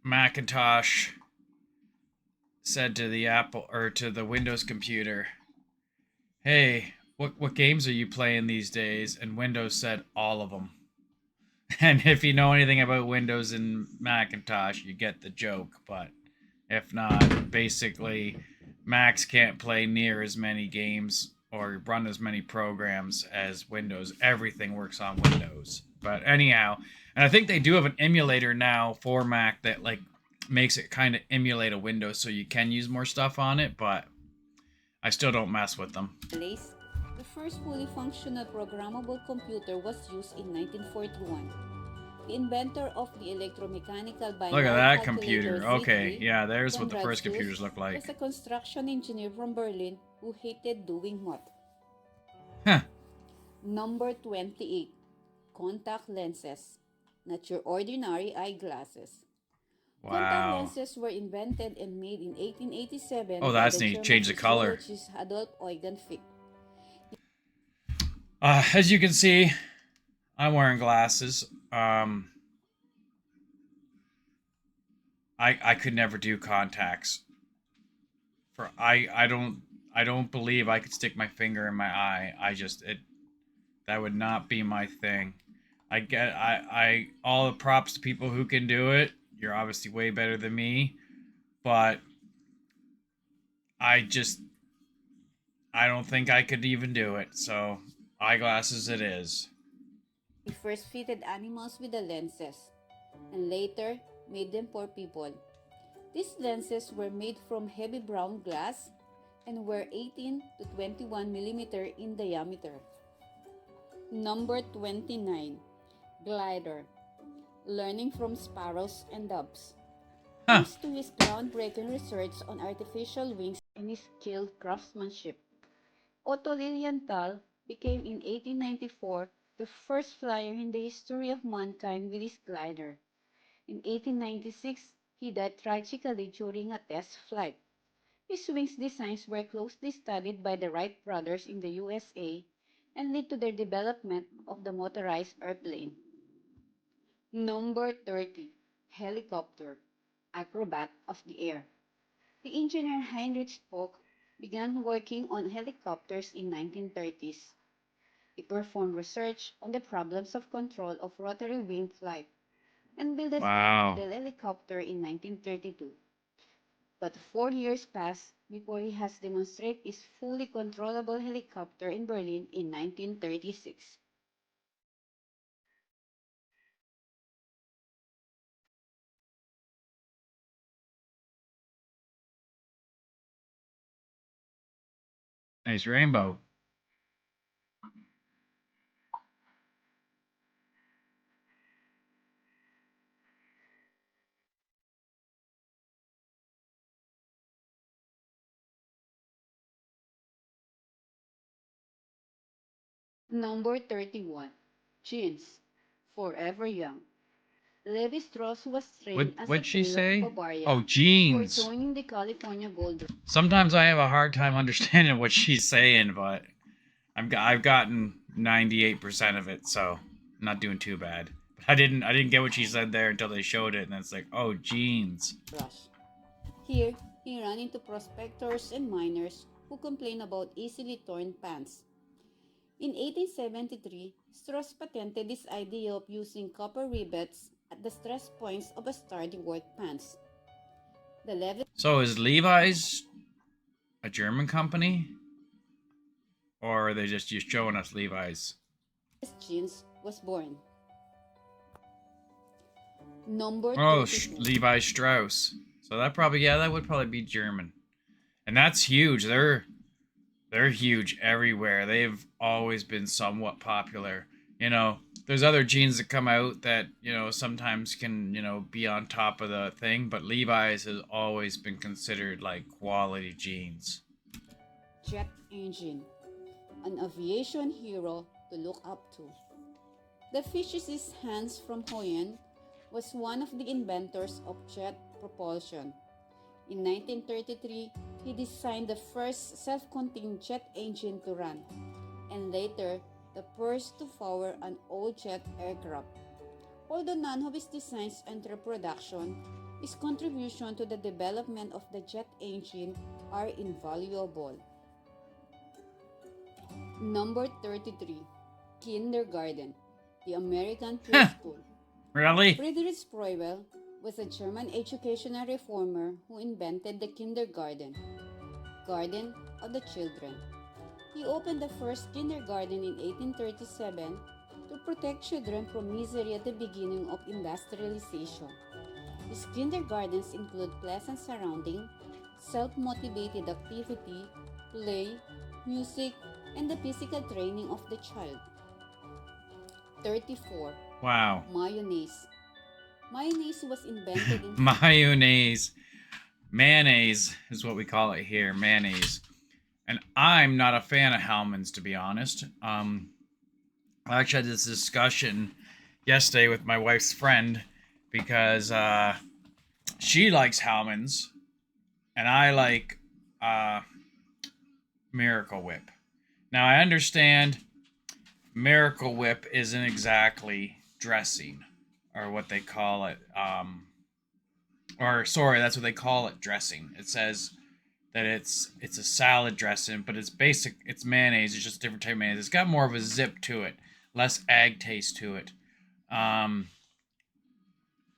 Macintosh said to the Apple or to the Windows computer, "Hey, what games are you playing these days?" And Windows said, "All of them." And if you know anything about Windows and Macintosh, you get the joke. But if not, basically, Macs can't play near as many games or run as many programs as Windows. Everything works on Windows. But anyhow, and I think they do have an emulator now for Mac that like makes it kind of emulate a Windows so you can use more stuff on it, but I still don't mess with them. The first fully functional programmable computer was used in 1941. The inventor of the electromechanical Look at binary that calculator computer. Okay, Z3, yeah, there's what the Konrad first Zuse, computers looked like. was a construction engineer from Berlin who hated doing math. Huh. Number 28. Contact lenses. Not your ordinary eyeglasses. Contact Wow. lenses were invented and made in Oh, 1887 by that's the neat. German Change the color. physiologist Adolf Eugen Fick. As you can see, I'm wearing glasses. I could never do contacts. I don't believe I could stick my finger in my eye. That would not be my thing. I all the props to people who can do it. You're obviously way better than me, but I just I don't think I could even do it. So eyeglasses it is. He first fitted animals with the lenses and later made them for people. These lenses were made from heavy brown glass and were 18 to 21 millimeter in diameter. Number 29. Glider. Learning from sparrows and doves. Huh. Thanks to his groundbreaking research on artificial wings and his skilled craftsmanship, Otto Lilienthal became in 1894 the first flyer in the history of mankind with his glider. In 1896, he died tragically during a test flight. His wings designs were closely studied by the Wright brothers in the USA and led to their development of the motorized airplane. Number 30. Helicopter. Acrobat of the air. The engineer Heinrich Spock began working on helicopters in 1930s. He performed research on the problems of control of rotary wing flight and built a Wow. model helicopter in 1932. But 4 years passed before he has demonstrated his fully controllable helicopter in Berlin in 1936. Nice rainbow. Number 31. Jeans. Forever Young. Levi Strauss was trained as a What'd she tailor in say? Oh, Bavaria before jeans. joining the California Gold Rush. Sometimes I have a hard time understanding what she's saying, but I've gotten 98% of it, so I'm not doing too bad. But I didn't get what she said there until they showed it, and it's like, oh, jeans. Here, he ran into prospectors and miners who complained about easily torn pants. In 1873, Strauss patented this idea of using copper rivets at the stress points of a sturdy work pants. The Levi's So is Levi's a German company, or are they just showing us Levi's? jeans was born. Number Oh, 32. Levi Strauss. So that would probably be German, and that's huge. They're huge everywhere. They've always been somewhat popular. You know, there's other jeans that come out that, you know, sometimes can, you know, be on top of the thing, but Levi's has always been considered like quality jeans. Jet engine. An aviation hero to look up to. The physicist Hans von Hoyen was one of the inventors of jet propulsion. In 1933, he designed the first self-contained jet engine to run, and later the first to power an all-jet aircraft. Although none of his designs entered production, his contribution to the development of the jet engine are invaluable. Number 33. Kindergarten, the American preschool. Really? Friedrich Spreuel was a German educational reformer who invented the kindergarten, Garden of the Children. He opened the first kindergarten in 1837 to protect children from misery at the beginning of industrialization. These kindergartens include pleasant surrounding, self-motivated activity, play, music, and the physical training of the child. 34. Wow. Mayonnaise. Mayonnaise was invented in Mayonnaise. Mayonnaise is what we call it here. Mayonnaise. And I'm not a fan of Hellman's, to be honest. I actually had this discussion yesterday with my wife's friend because she likes Hellman's and I like uh, Miracle Whip. Now I understand Miracle Whip isn't exactly dressing or what they call it. Or sorry, that's what they call it, dressing. It says that it's a salad dressing, but it's basic. It's mayonnaise. It's just a different type of mayonnaise. It's got more of a zip to it, less egg taste to it. Um,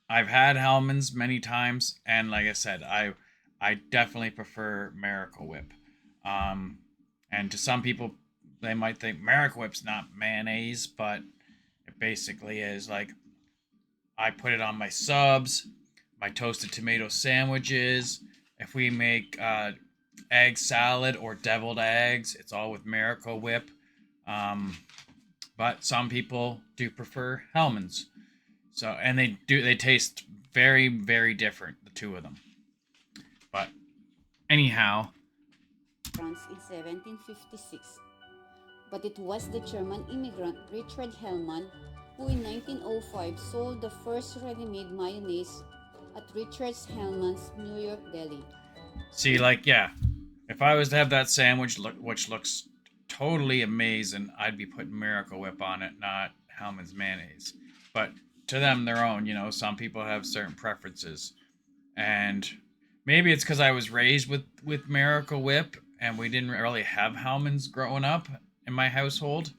I've had Hellman's many times, and like I said, I definitely prefer Miracle Whip. Um, and to some people, they might think Miracle Whip's not mayonnaise, but it basically is. Like I put it on my subs, my toasted tomato sandwiches. If we make egg salad or deviled eggs, it's all with Miracle Whip. Um, but some people do prefer Hellman's. So and they taste very very different, the two of them. But anyhow, France in 1756, but it was the German immigrant Richard Hellman who in 1905 sold the first ready-made mayonnaise at Richard's Hellman's New York Deli. see, like, yeah, if I was to have that sandwich, which looks totally amazing, I'd be putting Miracle Whip on it, not Hellman's mayonnaise. But to them, their own. You know, some people have certain preferences, and maybe it's because I was raised with Miracle Whip, and we didn't really have Hellman's growing up in my household,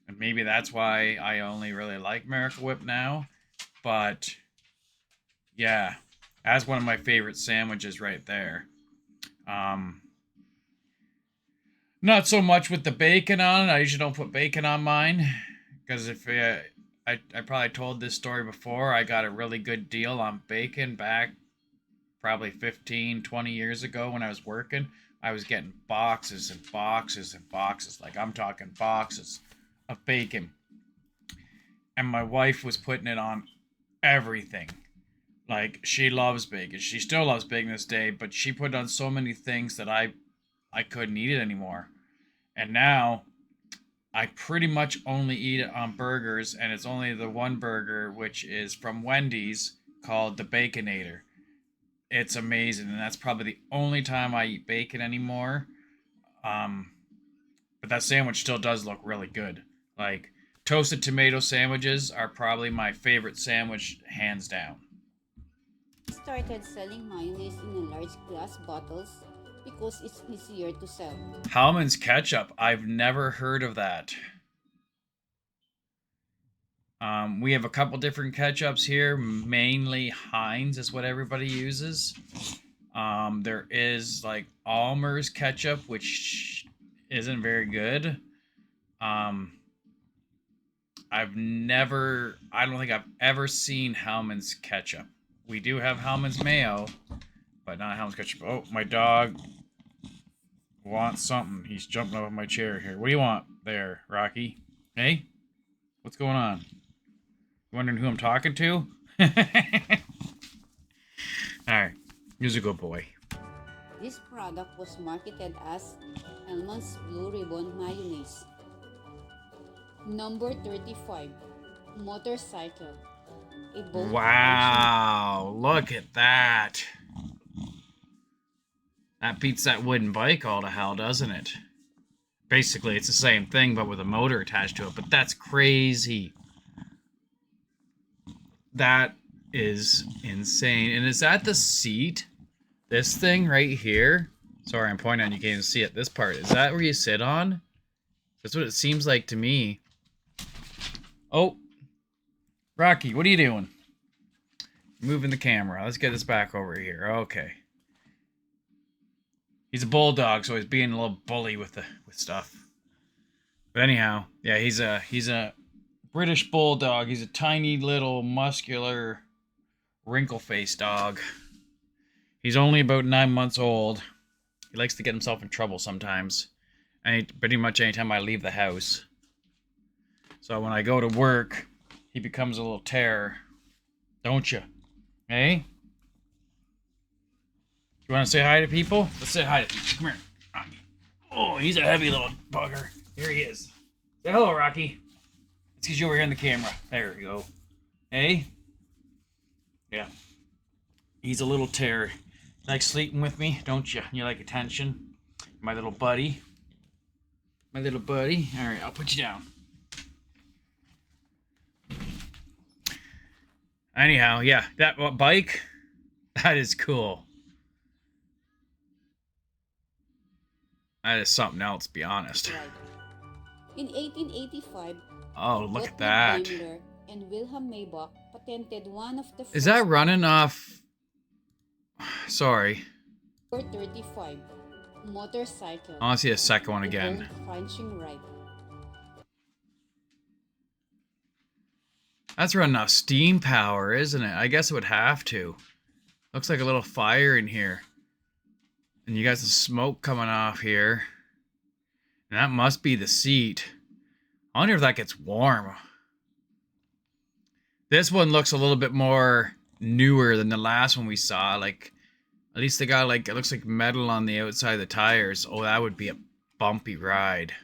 and maybe that's why I only really like Miracle Whip now. But yeah, that's one of my favorite sandwiches right there. Um, Not so much with the bacon on it. I usually don't put bacon on mine because if I probably told this story before. I got a really good deal on bacon back probably 15, 20 years ago when I was working. I was getting boxes and boxes and boxes. Like I'm talking boxes of bacon. And my wife was putting it on everything. Like she loves bacon. She still loves bacon this day, but she put on so many things that I couldn't eat it anymore. And now I pretty much only eat it on burgers, and it's only the one burger, which is from Wendy's, called the Baconator. It's amazing, and that's probably the only time I eat bacon anymore. Um, but that sandwich still does look really good. Like toasted tomato sandwiches are probably my favorite sandwich, hands down. He started selling mayonnaise in large glass bottles because it's easier to sell. Hellman's ketchup, I've never heard of that. We have a couple different ketchups here. Mainly Heinz is what everybody uses. There is like Almer's ketchup, which isn't very good. Um, I don't think I've ever seen Hellman's ketchup. We do have Hellman's mayo, but not Hellman's ketchup. Oh, my dog wants something. He's jumping up on my chair here. What do you want there, Rocky? Hey, what's going on? You wondering who I'm talking to? All right, he's a good boy. This product was marketed as Hellman's Blue Ribbon Mayonnaise. Number 35, Motorcycle. A boat version. Wow, look at that. That beats that wooden bike all to hell, doesn't it? Basically, it's the same thing, but with a motor attached to it. But that's crazy. That is insane. And is that the seat? This thing right here? Sorry, I'm pointing on you can't even see it. This part. Is that where you sit on? That's what it seems like to me. Oh, Rocky, what are you doing? Moving the camera. Let's get this back over here. Okay. He's a bulldog, so he's being a little bully with stuff. But anyhow, yeah, he's a British bulldog. He's a tiny little muscular wrinkle-faced dog. He's only about 9 months old. He likes to get himself in trouble sometimes. Pretty much anytime I leave the house. So when I go to work, he becomes a little terror. Don't you? Hey? You want to say hi to people? Let's say hi to people. Come here, Rocky. Oh, he's a heavy little bugger. Here he is. Say hello, Rocky. It's because you're over here in the camera. There we go. Hey? Yeah. He's a little terror. You like sleeping with me, don't you? You like attention? My little buddy. My little buddy. All right, I'll put you down. Anyhow, yeah, that bike, that is cool. That is something else, to be honest. In 1885, Oh, look at Gottlieb that. Daimler and Wilhelm Maybach patented one of the first Is that running off? Sorry. 435 motorcycle. I want to see the second one The again. bone crunching ride. That's running off steam power, isn't it? I guess it would have to. Looks like a little fire in here. And you got some smoke coming off here. And that must be the seat. I wonder if that gets warm. This one looks a little bit more newer than the last one we saw. Like, at least they got, like, it looks like metal on the outside of the tires. Oh, that would be a bumpy ride.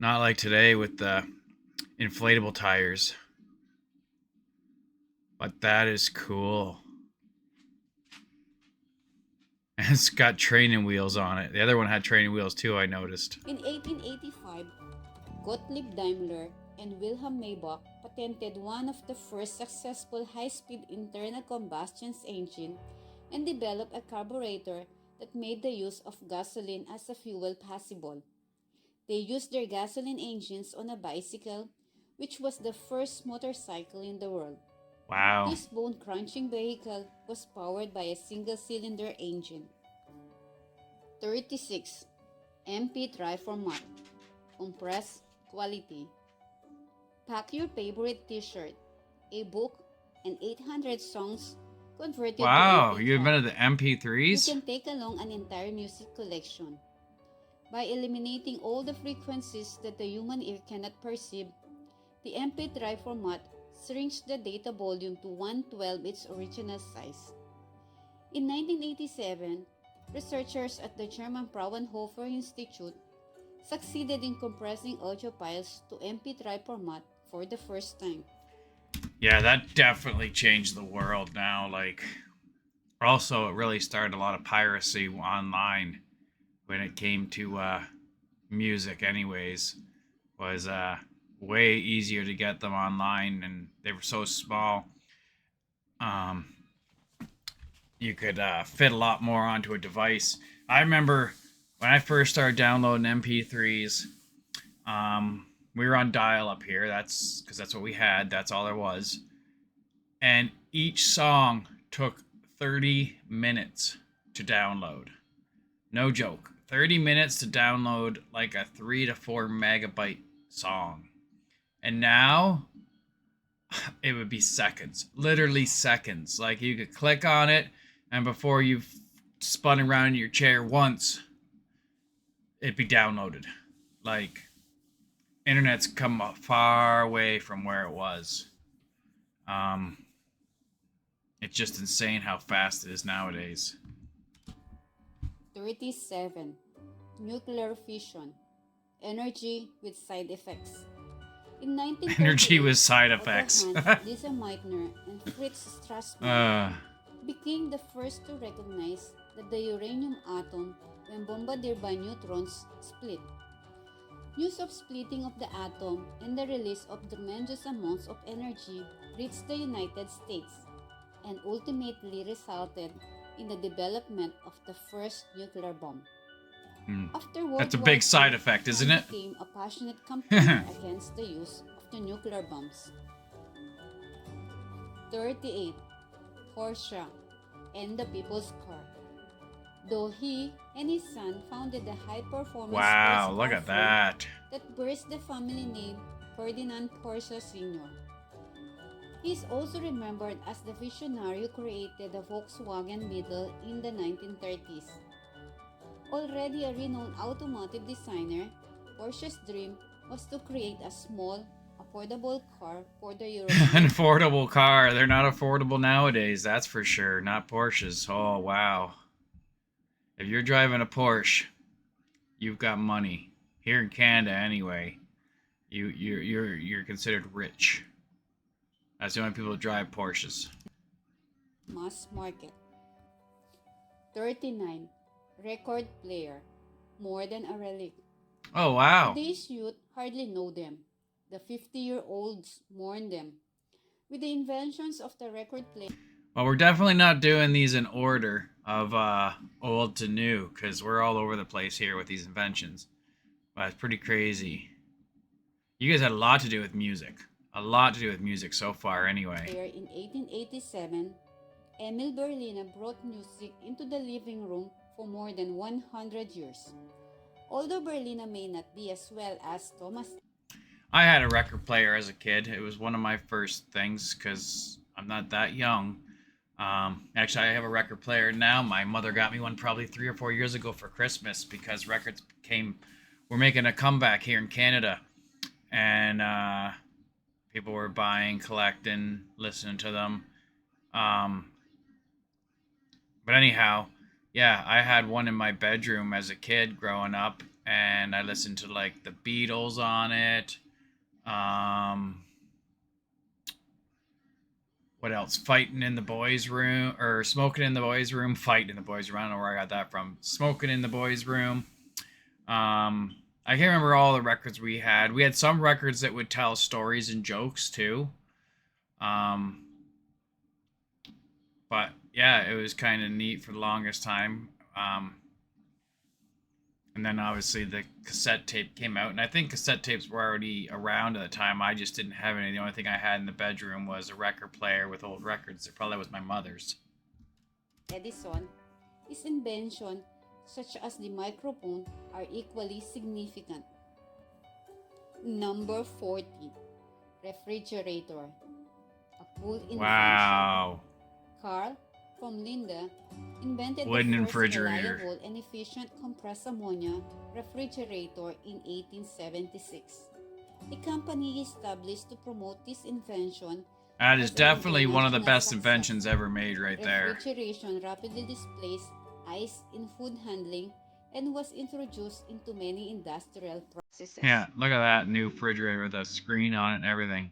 Not like today with the inflatable tires. But that is cool. And it's got training wheels on it. The other one had training wheels too, I noticed. In 1885, Gottlieb Daimler and Wilhelm Maybach patented one of the first successful high-speed internal combustion engine and developed a carburetor that made the use of gasoline as a fuel possible. They used their gasoline engines on a bicycle, which was the first motorcycle in the world. Wow. This bone-crunching vehicle was powered by a single-cylinder engine. 36. MP3 format. Compressed quality. Pack your favorite t-shirt, a book, and 800 songs converted Wow, to MP3. you invented the You MP3s? can take along an entire music collection. By eliminating all the frequencies that the human ear cannot perceive, the MP3 format shrinks the data volume to 1/12 its original size. In 1987, researchers at the German Fraunhofer Institute succeeded in compressing audio files to MP3 format for the first time. Yeah, that definitely changed the world now. Like, also, it really started a lot of piracy online when it came to music, anyways. Was way easier to get them online, and they were so small. You could fit a lot more onto a device. I remember when I first started downloading MP3s. We were on dial-up here. That's because that's what we had. That's all there was. And each song took 30 minutes to download. No joke. 30 minutes to download like a 3 to 4 megabyte song. And now it would be seconds. Literally seconds. Like you could click on it, and before you've spun around in your chair once, it'd be downloaded. Like, internet's come far away from where it was. It's just insane how fast it is nowadays. 37. Nuclear fission. Energy with side effects. In 1938, Energy with side Otto effects. Hahn, Lisa Meitner, and Fritz Strassmann became the first to recognize that the uranium atom, when bombarded by neutrons, split. News of splitting of the atom and the release of tremendous amounts of energy reached the United States and ultimately resulted in the development of the first nuclear bomb. After World That's a War big II, side effect, isn't Hahn it? became a passionate campaigner against the use of the nuclear bombs. 38. Porsche and the People's Car. Though he and his son founded the high-performance Wow, sports look car at firm that. that bears the family name Ferdinand Porsche Sr. He is also remembered as the visionary who created the Volkswagen Beetle in the 1930s. Already a renowned automotive designer, Porsche's dream was to create a small, affordable car for the An European. affordable car. They're not affordable nowadays, that's for sure. Not Porsches. Oh, wow. If you're driving a Porsche, you've got money. Here in Canada, anyway, you're considered rich. That's the only people who drive Porsches. Mass market. 39. Record player. More than a relic. Oh, wow. Today's youth hardly know them. The 50-year-olds mourn them. With the inventions of the record player, Well, we're definitely not doing these in order of old to new because we're all over the place here with these inventions. But it's pretty crazy. You guys had a lot to do with music. A lot to do with music so far, anyway. in 1887, Emil Berliner brought music into the living room for more than 100 years. Although Berliner may not be as well as Thomas. I had a record player as a kid. It was one of my first things because I'm not that young. Actually, I have a record player now. My mother got me one probably 3 or 4 years ago for Christmas because records were making a comeback here in Canada, and people were buying, collecting, listening to them. Um, but anyhow, yeah, I had one in my bedroom as a kid growing up, and I listened to like the Beatles on it. Um, what else? Fighting in the boys' room or smoking in the boys' room, fighting in the boys' room. I don't know where I got that from. Smoking in the boys' room. I can't remember all the records we had. We had some records that would tell stories and jokes too. Um, but yeah, it was kind of neat for the longest time. And then obviously the cassette tape came out, and I think cassette tapes were already around at the time. I just didn't have any. The only thing I had in the bedroom was a record player with old records. It probably was my mother's. Edison, his invention, such as the microphone, are equally significant. Number 40. Refrigerator. A cool invention. Wow. Carl, from Linda, invented the Wooden first refrigerator. reliable and efficient compressed ammonia refrigerator in 1876. The company established to promote this invention That is was an definitely one of the international best success. inventions ever made right there. Refrigeration rapidly displaced ice in food handling and was introduced into many industrial processes. Yeah, look at that new refrigerator with a screen on it and everything.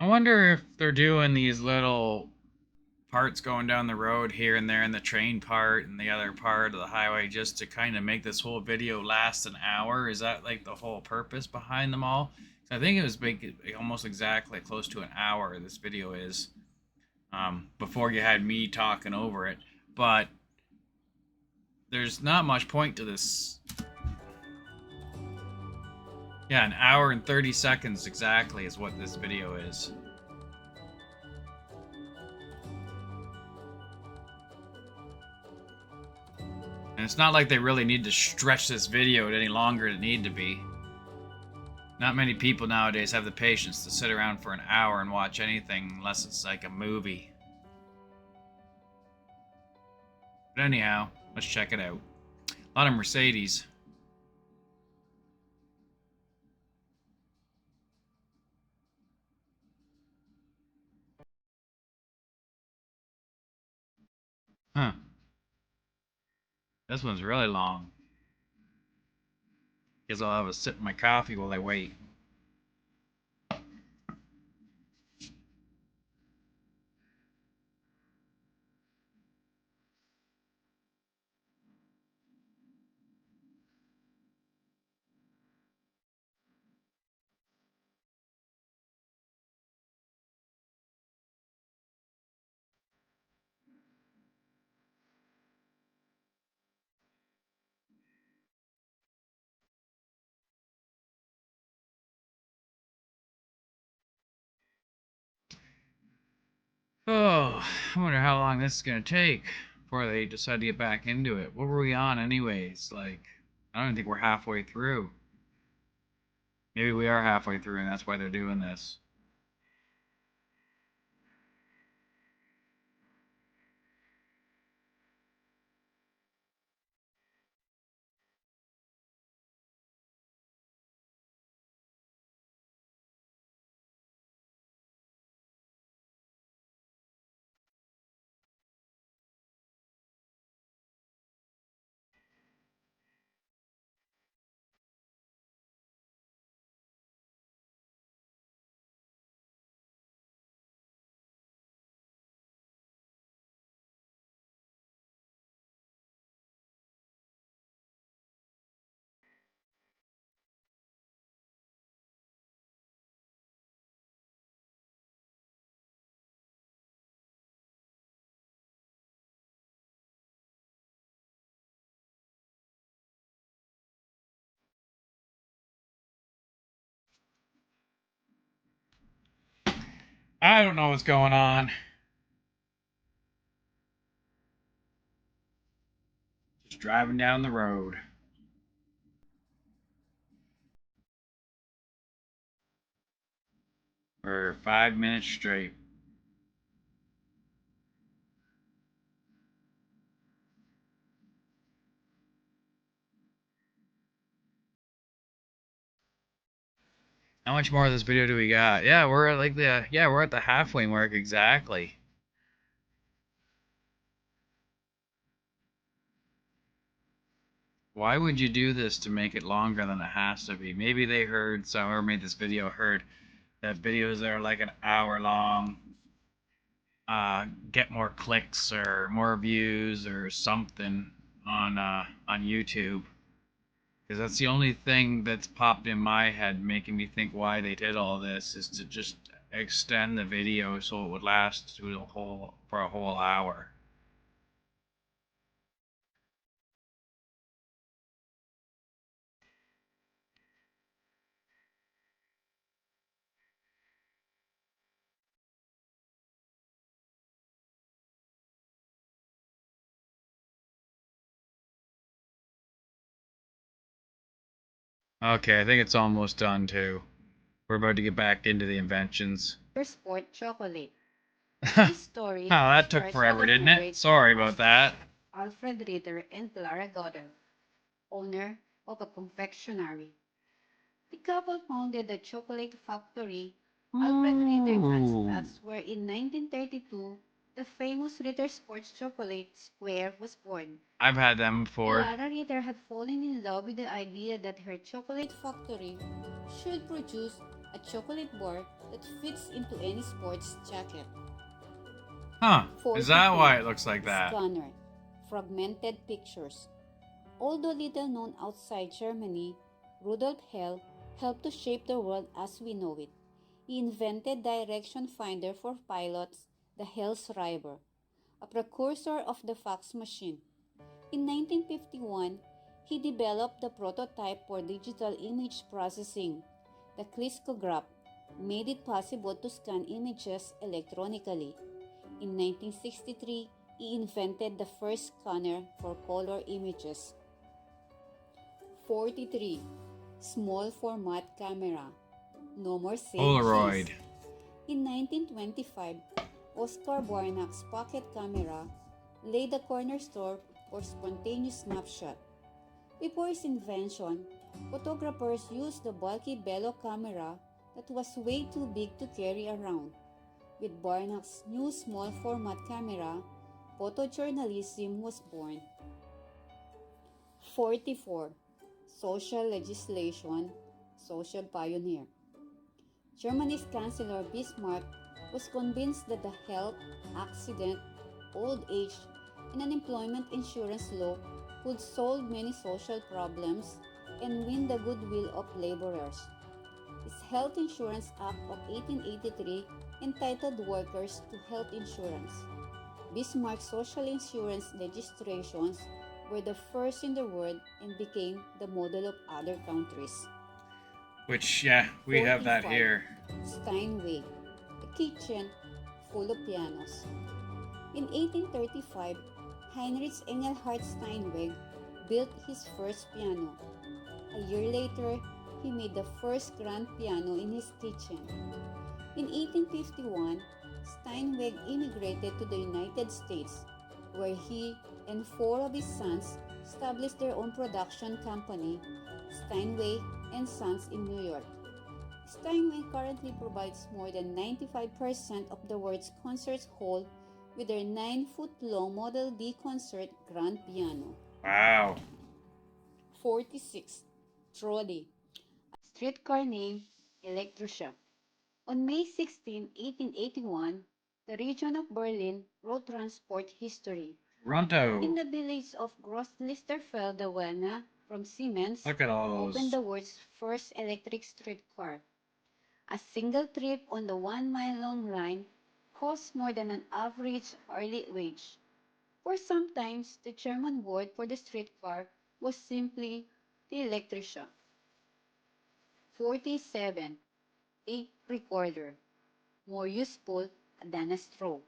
I wonder if they're doing these little parts going down the road here and there in the train part and the other part of the highway just to kind of make this whole video last an hour. Is that like the whole purpose behind them all? I think it was almost exactly close to an hour. This video is before you had me talking over it, but there's not much point to this. Yeah, an hour and 30 seconds exactly is what this video is. And it's not like they really need to stretch this video any longer than it need to be. Not many people nowadays have the patience to sit around for an hour and watch anything unless it's like a movie. But anyhow, let's check it out. A lot of Mercedes. Huh. This one's really long. Guess I'll have a sip of my coffee while I wait. Oh, I wonder how long this is gonna take before they decide to get back into it. What were we on, anyways? Like, I don't even think we're halfway through. Maybe we are halfway through, and that's why they're doing this. I don't know what's going on. Just driving down the road for 5 minutes straight. How much more of this video do we got? Yeah, we're at we're at the halfway mark exactly. Why would you do this to make it longer than it has to be? Maybe they heard, so whoever made this video heard that videos that are like an hour long get more clicks or more views or something on YouTube. Because that's the only thing that's popped in my head, making me think why they did all this is to just extend the video so it would last to for a whole hour. Okay, I think it's almost done too. We're about to get back into the inventions. Sport chocolate. Oh, This story that took starts with forever, a didn't it? great Sorry about that. Alfred Ritter and Clara Goddard, owner of a confectionery. The couple founded a chocolate factory, Alfred Ritter Ooh. Kansas, where in 1932 the famous Ritter Sports Chocolate Square was born. I've had them before. Clara Ritter had fallen in love with the idea that her chocolate factory should produce a chocolate bar that fits into any sports jacket. Huh. Is that 42. why it looks like that? Scanner. Fragmented pictures. Although little known outside Germany, Rudolf Hell helped to shape the world as we know it. He invented direction finder for pilots, the Hellschreiber, a precursor of the fax machine. In 1951, he developed the prototype for digital image processing. The Kliskograph made it possible to scan images electronically. In 1963, he invented the first scanner for color images. 43. Small format camera. No more saying Polaroid. cheese. In 1925, Oscar Warnack's pocket camera laid the cornerstone for spontaneous snapshot. Before his invention, photographers used the bulky Bello camera that was way too big to carry around. With Warnack's new small format camera, photojournalism was born. 44. Social legislation, social pioneer. Germany's Chancellor Bismarck was convinced that the health, accident, old age, and unemployment insurance law would solve many social problems and win the goodwill of laborers. His Health Insurance Act of 1883 entitled workers to health insurance. Bismarck's social insurance legislations were the first in the world and became the model of other countries. Which, yeah, we have that 45. here. Steinway, a kitchen full of pianos. In 1835, Heinrich Engelhard Steinweg built his first piano. A year later, he made the first grand piano in his kitchen. In 1851, Steinweg immigrated to the United States, where he and four of his sons established their own production company, Steinway and Sons in New York. Steinway currently provides more than 95% of the world's concert hall with their 9-foot long Model D concert grand piano. Wow. 46. Trolley. Streetcar named Electroshock. On May 16, 1881, the region of Berlin wrote transport history. In Ronto. the village of Grosslisterfelde Wellna from Siemens Look at all opened those. the world's first electric streetcar. A single trip on the 1 mile long line cost more than an average hourly wage. For sometimes, the German word for the streetcar was simply the Elektrische. 47. Tape recorder. More useful than a straw.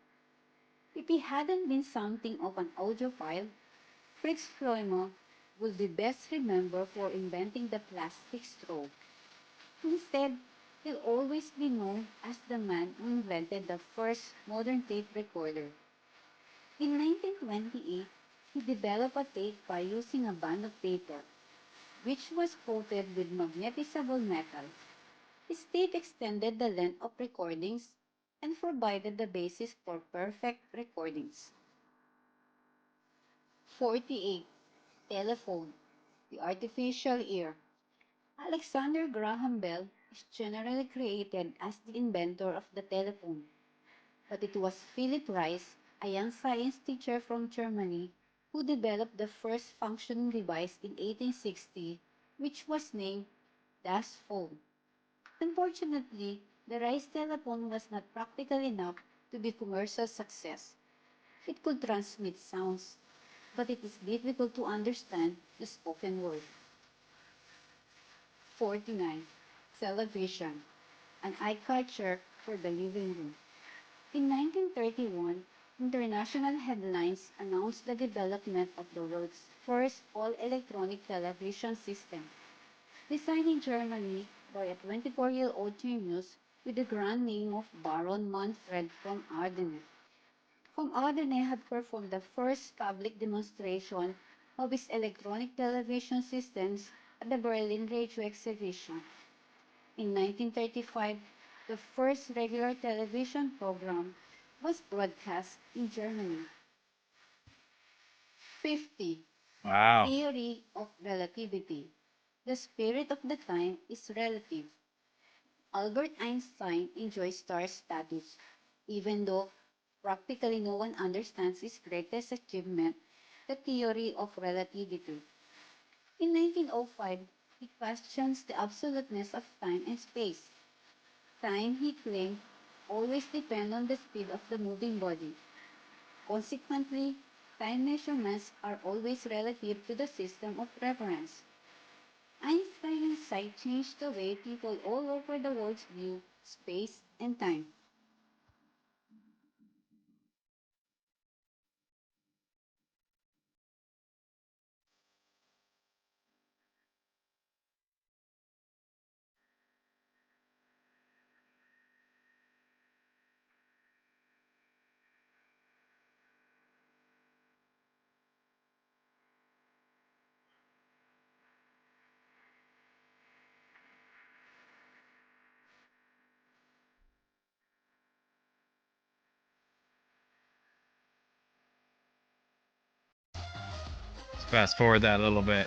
If he hadn't been something of an audiophile, Fritz Floimo would be best remembered for inventing the plastic straw. Instead, he'll always be known as the man who invented the first modern tape recorder. In 1928, he developed a tape by using a band of paper, which was coated with magnetizable metal. His tape extended the length of recordings and provided the basis for perfect recordings. 48. Telephone, the artificial ear. Alexander Graham Bell is generally credited as the inventor of the telephone, but it was Philip Reis, a young science teacher from Germany, who developed the first functioning device in 1860, which was named Das phone. Unfortunately, the Reis telephone was not practical enough to be commercial success. It could transmit sounds, but it is difficult to understand the spoken word. 49. Television, an eye catcher for the living room. In 1931, international headlines announced the development of the world's first all-electronic television system, designed in Germany by a 24-year-old genius with the grand name of Baron Manfred von Ardenne. Von Ardenne had performed the first public demonstration of his electronic television systems at the Berlin Radio Exhibition. In 1935, the first regular television program was broadcast in Germany. 50. Wow. Theory of relativity. The spirit of the time is relative. Albert Einstein enjoys star status, even though practically no one understands his greatest achievement, the theory of relativity. In 1905, he questions the absoluteness of time and space. Time, he claimed, always depends on the speed of the moving body. Consequently, time measurements are always relative to the system of reference. Einstein's insight changed the way people all over the world view space and time. Let's fast forward that a little bit.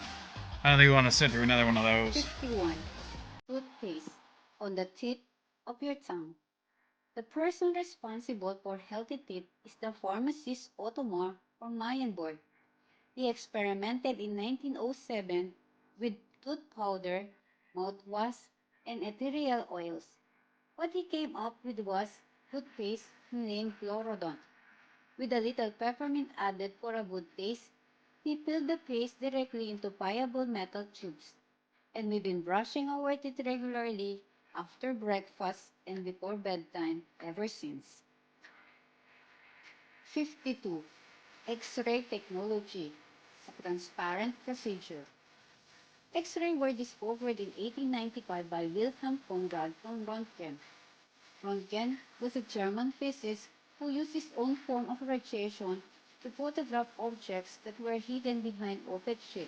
I don't think we want to sit through another one of those. 51. Toothpaste on the tip of your tongue. The person responsible for healthy teeth is the pharmacist Ottomar from Mayenborg. He experimented in 1907 with tooth powder, mouthwash, and ethereal oils. What he came up with was toothpaste named Chlorodont. With a little peppermint added for a good taste, he filled the paste directly into pliable metal tubes. And we've been brushing our teeth regularly after breakfast and before bedtime ever since. 52. X-ray technology, a transparent procedure. X-ray were discovered in 1895 by Wilhelm Conrad von Röntgen. Röntgen was a German physicist who used his own form of radiation to photograph objects that were hidden behind opaque sheet.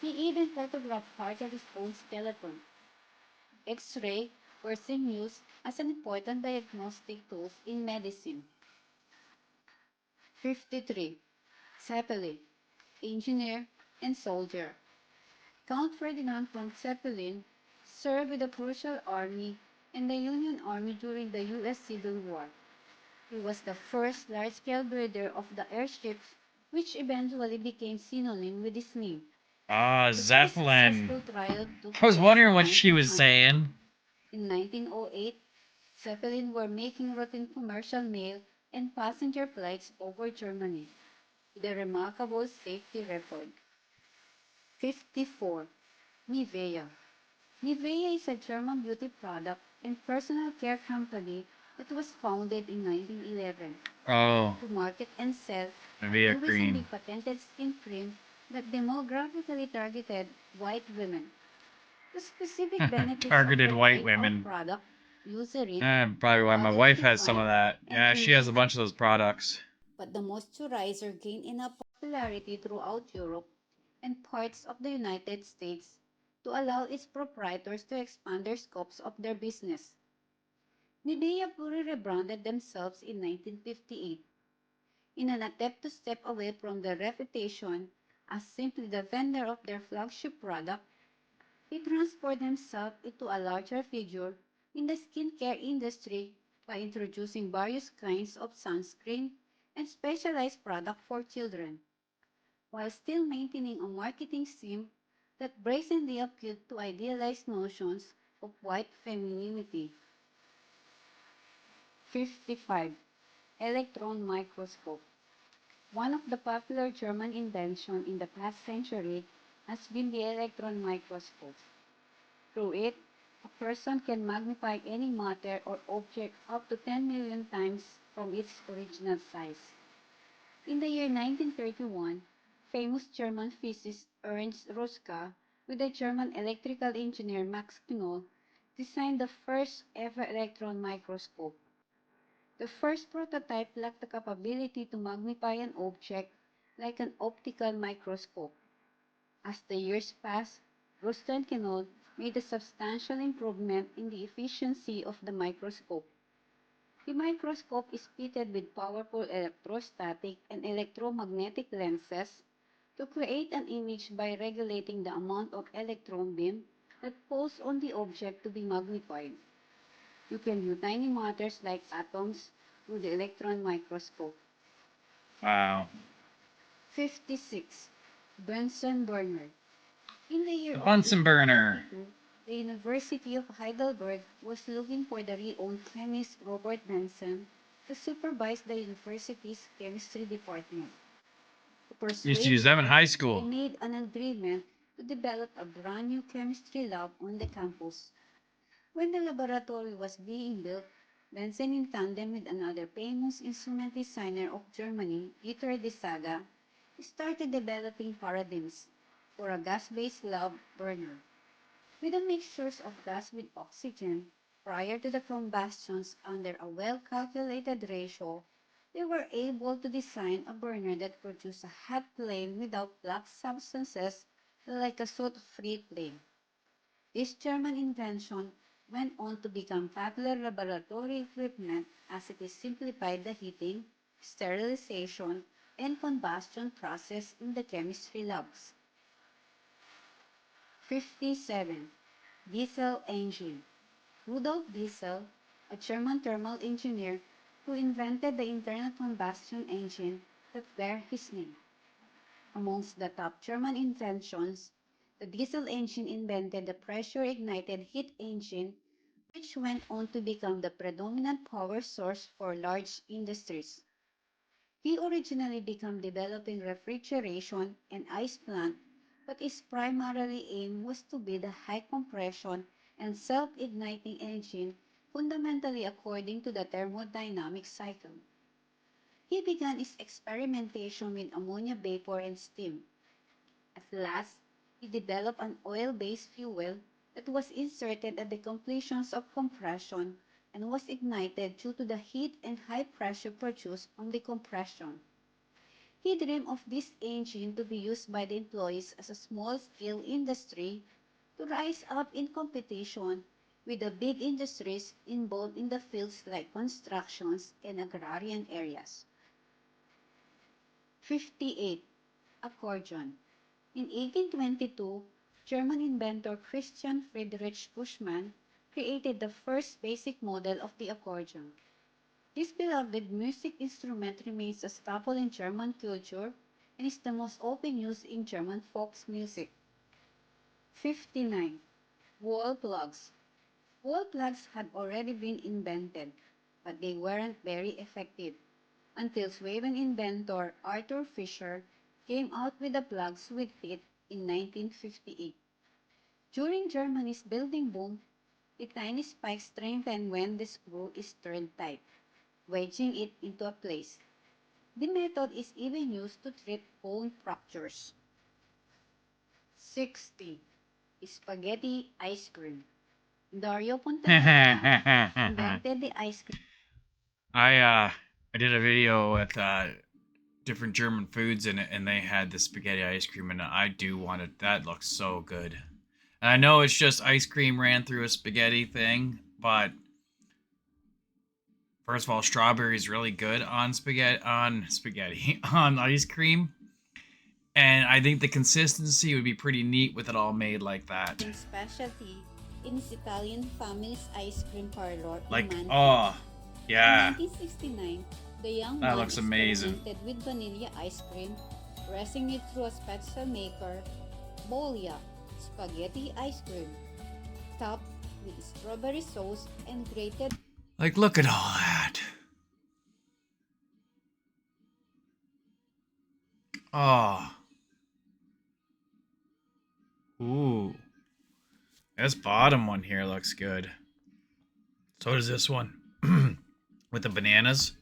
He even photographed part of his own skeleton. X-ray were soon used as an important diagnostic tool in medicine. 53. Zeppelin, engineer and soldier. Count Ferdinand von Zeppelin served with the Prussian Army and the Union Army during the U.S. Civil War. He was the first large-scale builder of the airships, which eventually became synonym with his name. Ah, The first Zeppelin. successful trial took I was place wondering in what she was 1900. saying. In 1908, Zeppelin were making routine commercial mail and passenger flights over Germany with a remarkable safety record. 54. Nivea. Nivea is a German beauty product and personal care company that was founded in 1911 Oh, to market and sell Nivea US-made cream. patented skin cream that demographically targeted white women. The specific benefits of Targeted their white breakout women. product, Eucerin, Probably are why my hard to wife has some of define that. and Yeah, she has a elusive, bunch of those products. but the moisturizer gained enough popularity throughout Europe and parts of the United States to allow its proprietors to expand their scopes of their business. Nivea fully rebranded themselves in 1958 in an attempt to step away from their reputation as simply the vendor of their flagship product. They transformed themselves into a larger figure in the skincare industry by introducing various kinds of sunscreen and specialized products for children, while still maintaining a marketing scheme that brazenly appealed to idealized notions of white femininity. 55. Electron microscope. One of the popular German inventions in the past century has been the electron microscope. Through it, a person can magnify any matter or object up to 10 million times from its original size. In the year 1931, famous German physicist Ernst Röska, with the German electrical engineer Max Knoll, designed the first ever electron microscope. The first prototype lacked the capability to magnify an object like an optical microscope. As the years passed, Rostand Knoll made a substantial improvement in the efficiency of the microscope. The microscope is fitted with powerful electrostatic and electromagnetic lenses to create an image by regulating the amount of electron beam that falls on the object to be magnified. You can view tiny matters like atoms through the electron microscope. Wow. 56. Bunsen burner. In the year The of Bunsen burner. 1882, the University of Heidelberg was looking for the renowned chemist Robert Bunsen to supervise the university's chemistry department. To Used to persuade use them in him, high they school. made an agreement to develop a brand new chemistry lab on the campus. When the laboratory was being built, Bunsen, in tandem with another famous instrument designer of Germany, Dieter de Saga, started developing paradigms for a gas-based lab burner. With a mixture of gas with oxygen, prior to the combustions under a well-calculated ratio, they were able to design a burner that produced a hot flame without black substances like a soot-free flame. This German invention went on to become popular laboratory equipment as it simplified the heating, sterilization, and combustion process in the chemistry labs. 57. Diesel engine. Rudolf Diesel, a German thermal engineer who invented the internal combustion engine that bear his name. Amongst the top German inventions, the diesel engine invented the pressure-ignited heat engine, which went on to become the predominant power source for large industries. He originally began developing refrigeration and ice plant, but his primary aim was to build a high compression and self-igniting engine fundamentally according to the thermodynamic cycle. he began his experimentation with ammonia vapor and steam. At last, he developed an oil-based fuel that was inserted at the completions of compression and was ignited due to the heat and high pressure produced from the compression. He dreamed of this engine to be used by the employees as a small-scale industry to rise up in competition with the big industries involved in the fields like constructions and agrarian areas. 58. Accordion. In 1822, German inventor Christian Friedrich Buschmann created the first basic model of the accordion. This beloved music instrument remains a staple in German culture and is the most often used in German folk music. 59. Wall plugs. Wall plugs had already been invented, but they weren't very effective until Sweden inventor Arthur Fisher came out with the plugs with teeth in 1958. During Germany's building boom, the tiny spikes strengthen when the screw is turned tight, wedging it into a place. The method is even used to treat bone fractures. 60. Spaghetti ice cream. Dario Pontaletna invented the ice cream. I did a video with different German foods in it, and they had the spaghetti ice cream, and I do want it. That looks so good. And I know it's just ice cream ran through a spaghetti thing, but first of all, strawberry is really good on spaghetti on ice cream, and I think the consistency would be pretty neat with it all made like that. Specialty in his Italian family's ice cream parlor in Like, Manhattan. oh, yeah. In 1969, the young That man looks amazing. experimented with vanilla ice cream, pressing it through a spatula maker, Bolia, spaghetti ice cream, topped with strawberry sauce and grated. Like, look at all that. Oh. Ooh. This bottom one here looks good. So does this one. With the bananas.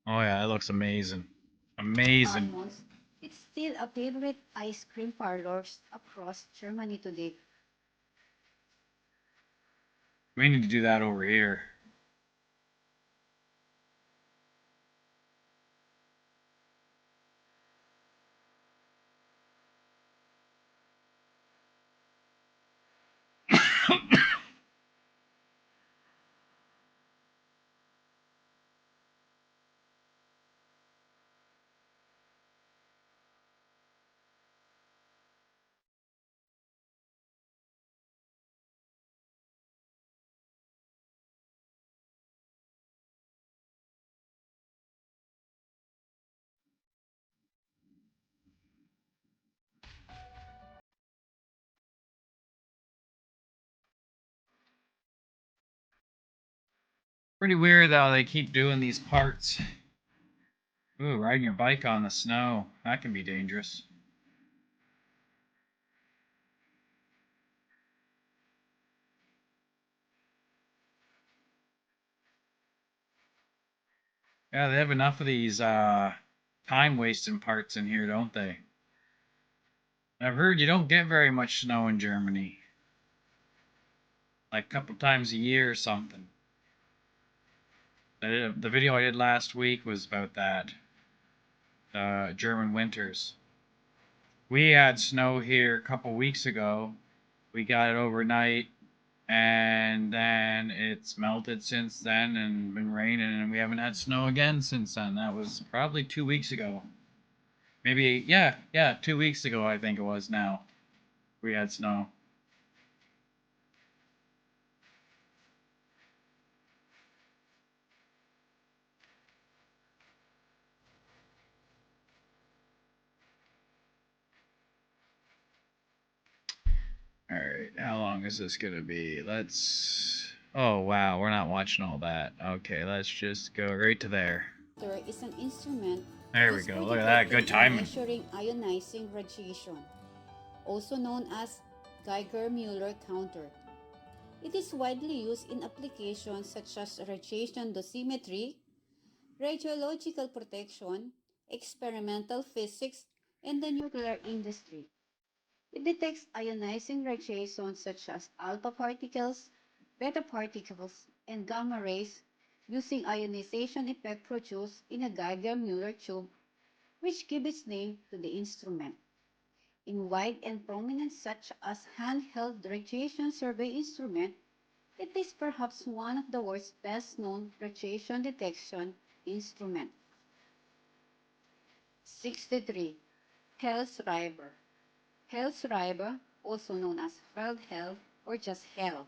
Oh yeah, that looks amazing. Amazing. Almost, it's still a favorite ice cream parlors across Germany today. We need to do that over here. Pretty weird though, they keep doing these parts. Ooh, riding your bike on the snow. That can be dangerous. Yeah, they have enough of these time wasting parts in here, don't they? I've heard you don't get very much snow in Germany. Like a couple times a year or something. The video I did last week was about that. German winters. We had snow here a couple weeks ago. We got it overnight, and then it's melted since then and been raining, and we haven't had snow again since then. That was probably 2 weeks ago. Maybe, yeah, 2 weeks ago, I think it was now. We had snow. Alright, how long is this gonna be? Let's... Oh, wow, we're not watching all that. Okay, let's just go right to there. Is an instrument There we used go, for look at that, good detecting and timing. measuring ionizing radiation, also known as Geiger-Müller counter. It is widely used in applications such as radiation dosimetry, radiological protection, experimental physics, and the nuclear industry. It detects ionizing radiation such as alpha particles, beta particles, and gamma rays using ionization effect produced in a Geiger-Müller tube, which gives its name to the instrument. In wide and prominent such as handheld radiation survey instrument, it is perhaps one of the world's best-known radiation detection instrument. 63. Hellschreiber. Hellschreiber, also known as Feldhell or just Hell,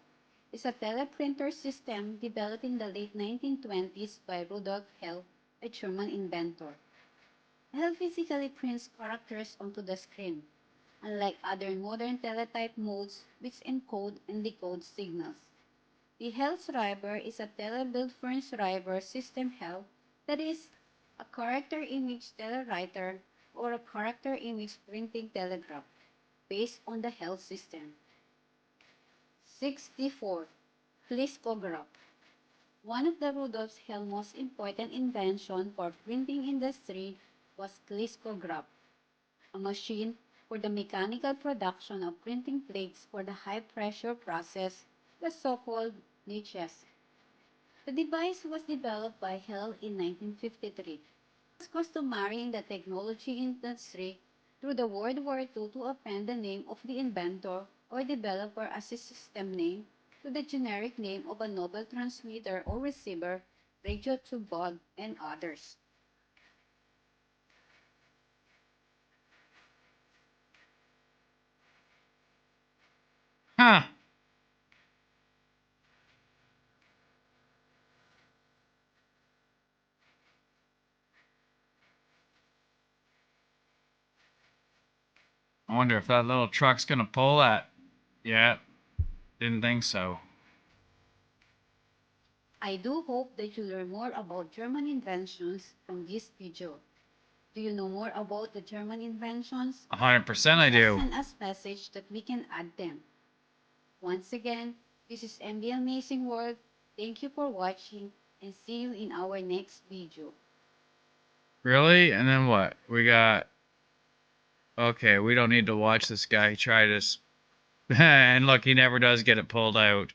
is a teleprinter system developed in the late 1920s by Rudolf Hell, a German inventor. Hell physically prints characters onto the screen, unlike other modern teletype modes which encode and decode signals. The Hellschreiber is a telebuild Fernschreiber system Hell, that is, a character image telewriter or a character image printing telegraph, based on the Hell system. 64. Fliscograph. One of the Rudolf Hell's most important inventions for printing industry was Fliscograph, a machine for the mechanical production of printing plates for the high-pressure process, the so-called niches. The device was developed by Hell in 1953. It was customary in the technology industry through the World War II to append the name of the inventor or developer as a system name to the generic name of a novel transmitter or receiver, radio tube bulb, and others. Huh. I wonder if that little truck's gonna pull that. Yeah, didn't think so. I do hope that you learn more about German inventions from this video. Do you know more about the German inventions? 100% I Please do. send us message that we can add them. Once again, this is MB Amazing World. Thank you for watching and see you in our next video. Really? And then what? We got. Okay, we don't need to watch this guy try this. And look, he never does get it pulled out.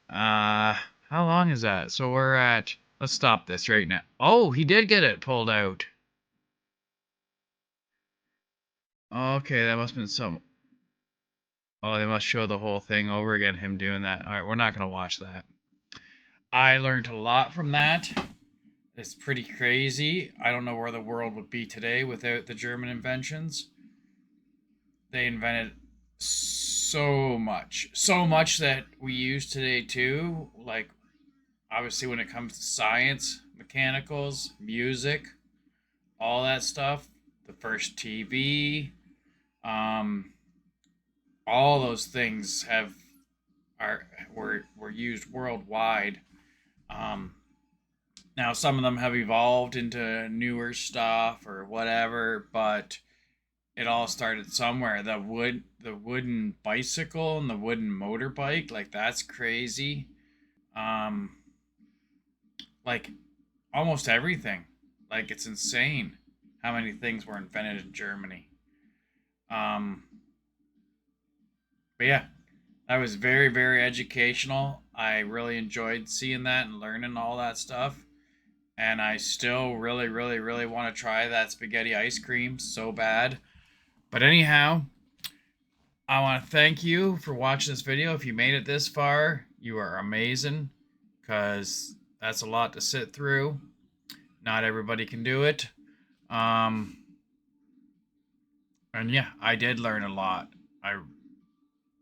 How long is that? So we're at. Let's stop this right now. Oh, he did get it pulled out. Okay, that must have been some. Oh, they must show the whole thing over again, him doing that. Alright, we're not going to watch that. I learned a lot from that. It's pretty crazy. I don't know where the world would be today without the German inventions. They invented so much. So much that we use today, too. Like, obviously, when it comes to science, mechanicals, music, all that stuff. The first TV, um, all those things have are were used worldwide. Um, Now some of them have evolved into newer stuff or whatever, but it all started somewhere. The wooden bicycle and the wooden motorbike, like that's crazy. Um, like almost everything, like it's insane how many things were invented in Germany. Um, but yeah, that was very educational. I really enjoyed seeing that and learning all that stuff. And I still really want to try that spaghetti ice cream so bad. But anyhow, I want to thank you for watching this video. If you made it this far, you are amazing because that's a lot to sit through. Not everybody can do it. Um, and yeah, I did learn a lot. I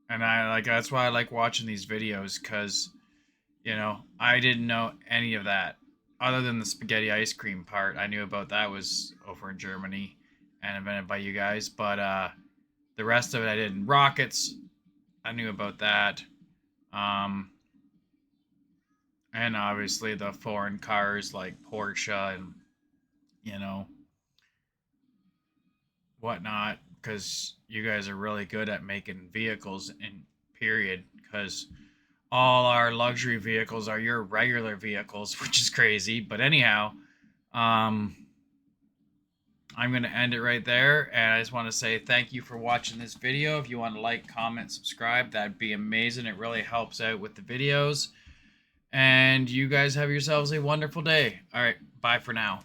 I like that's why I like watching these videos because I didn't know any of that other than the spaghetti ice cream part. I knew about that was over in Germany and invented by you guys, but the rest of it I didn't. Rockets, I knew about that. Um, and obviously the foreign cars like Porsche and you know whatnot, because you guys are really good at making vehicles in period. Because all our luxury vehicles are your regular vehicles, which is crazy. But anyhow, um, I'm going to end it right there. And I just want to say thank you for watching this video. If you want to like, comment, subscribe, that'd be amazing. It really helps out with the videos. And you guys have yourselves a wonderful day. All right, bye for now.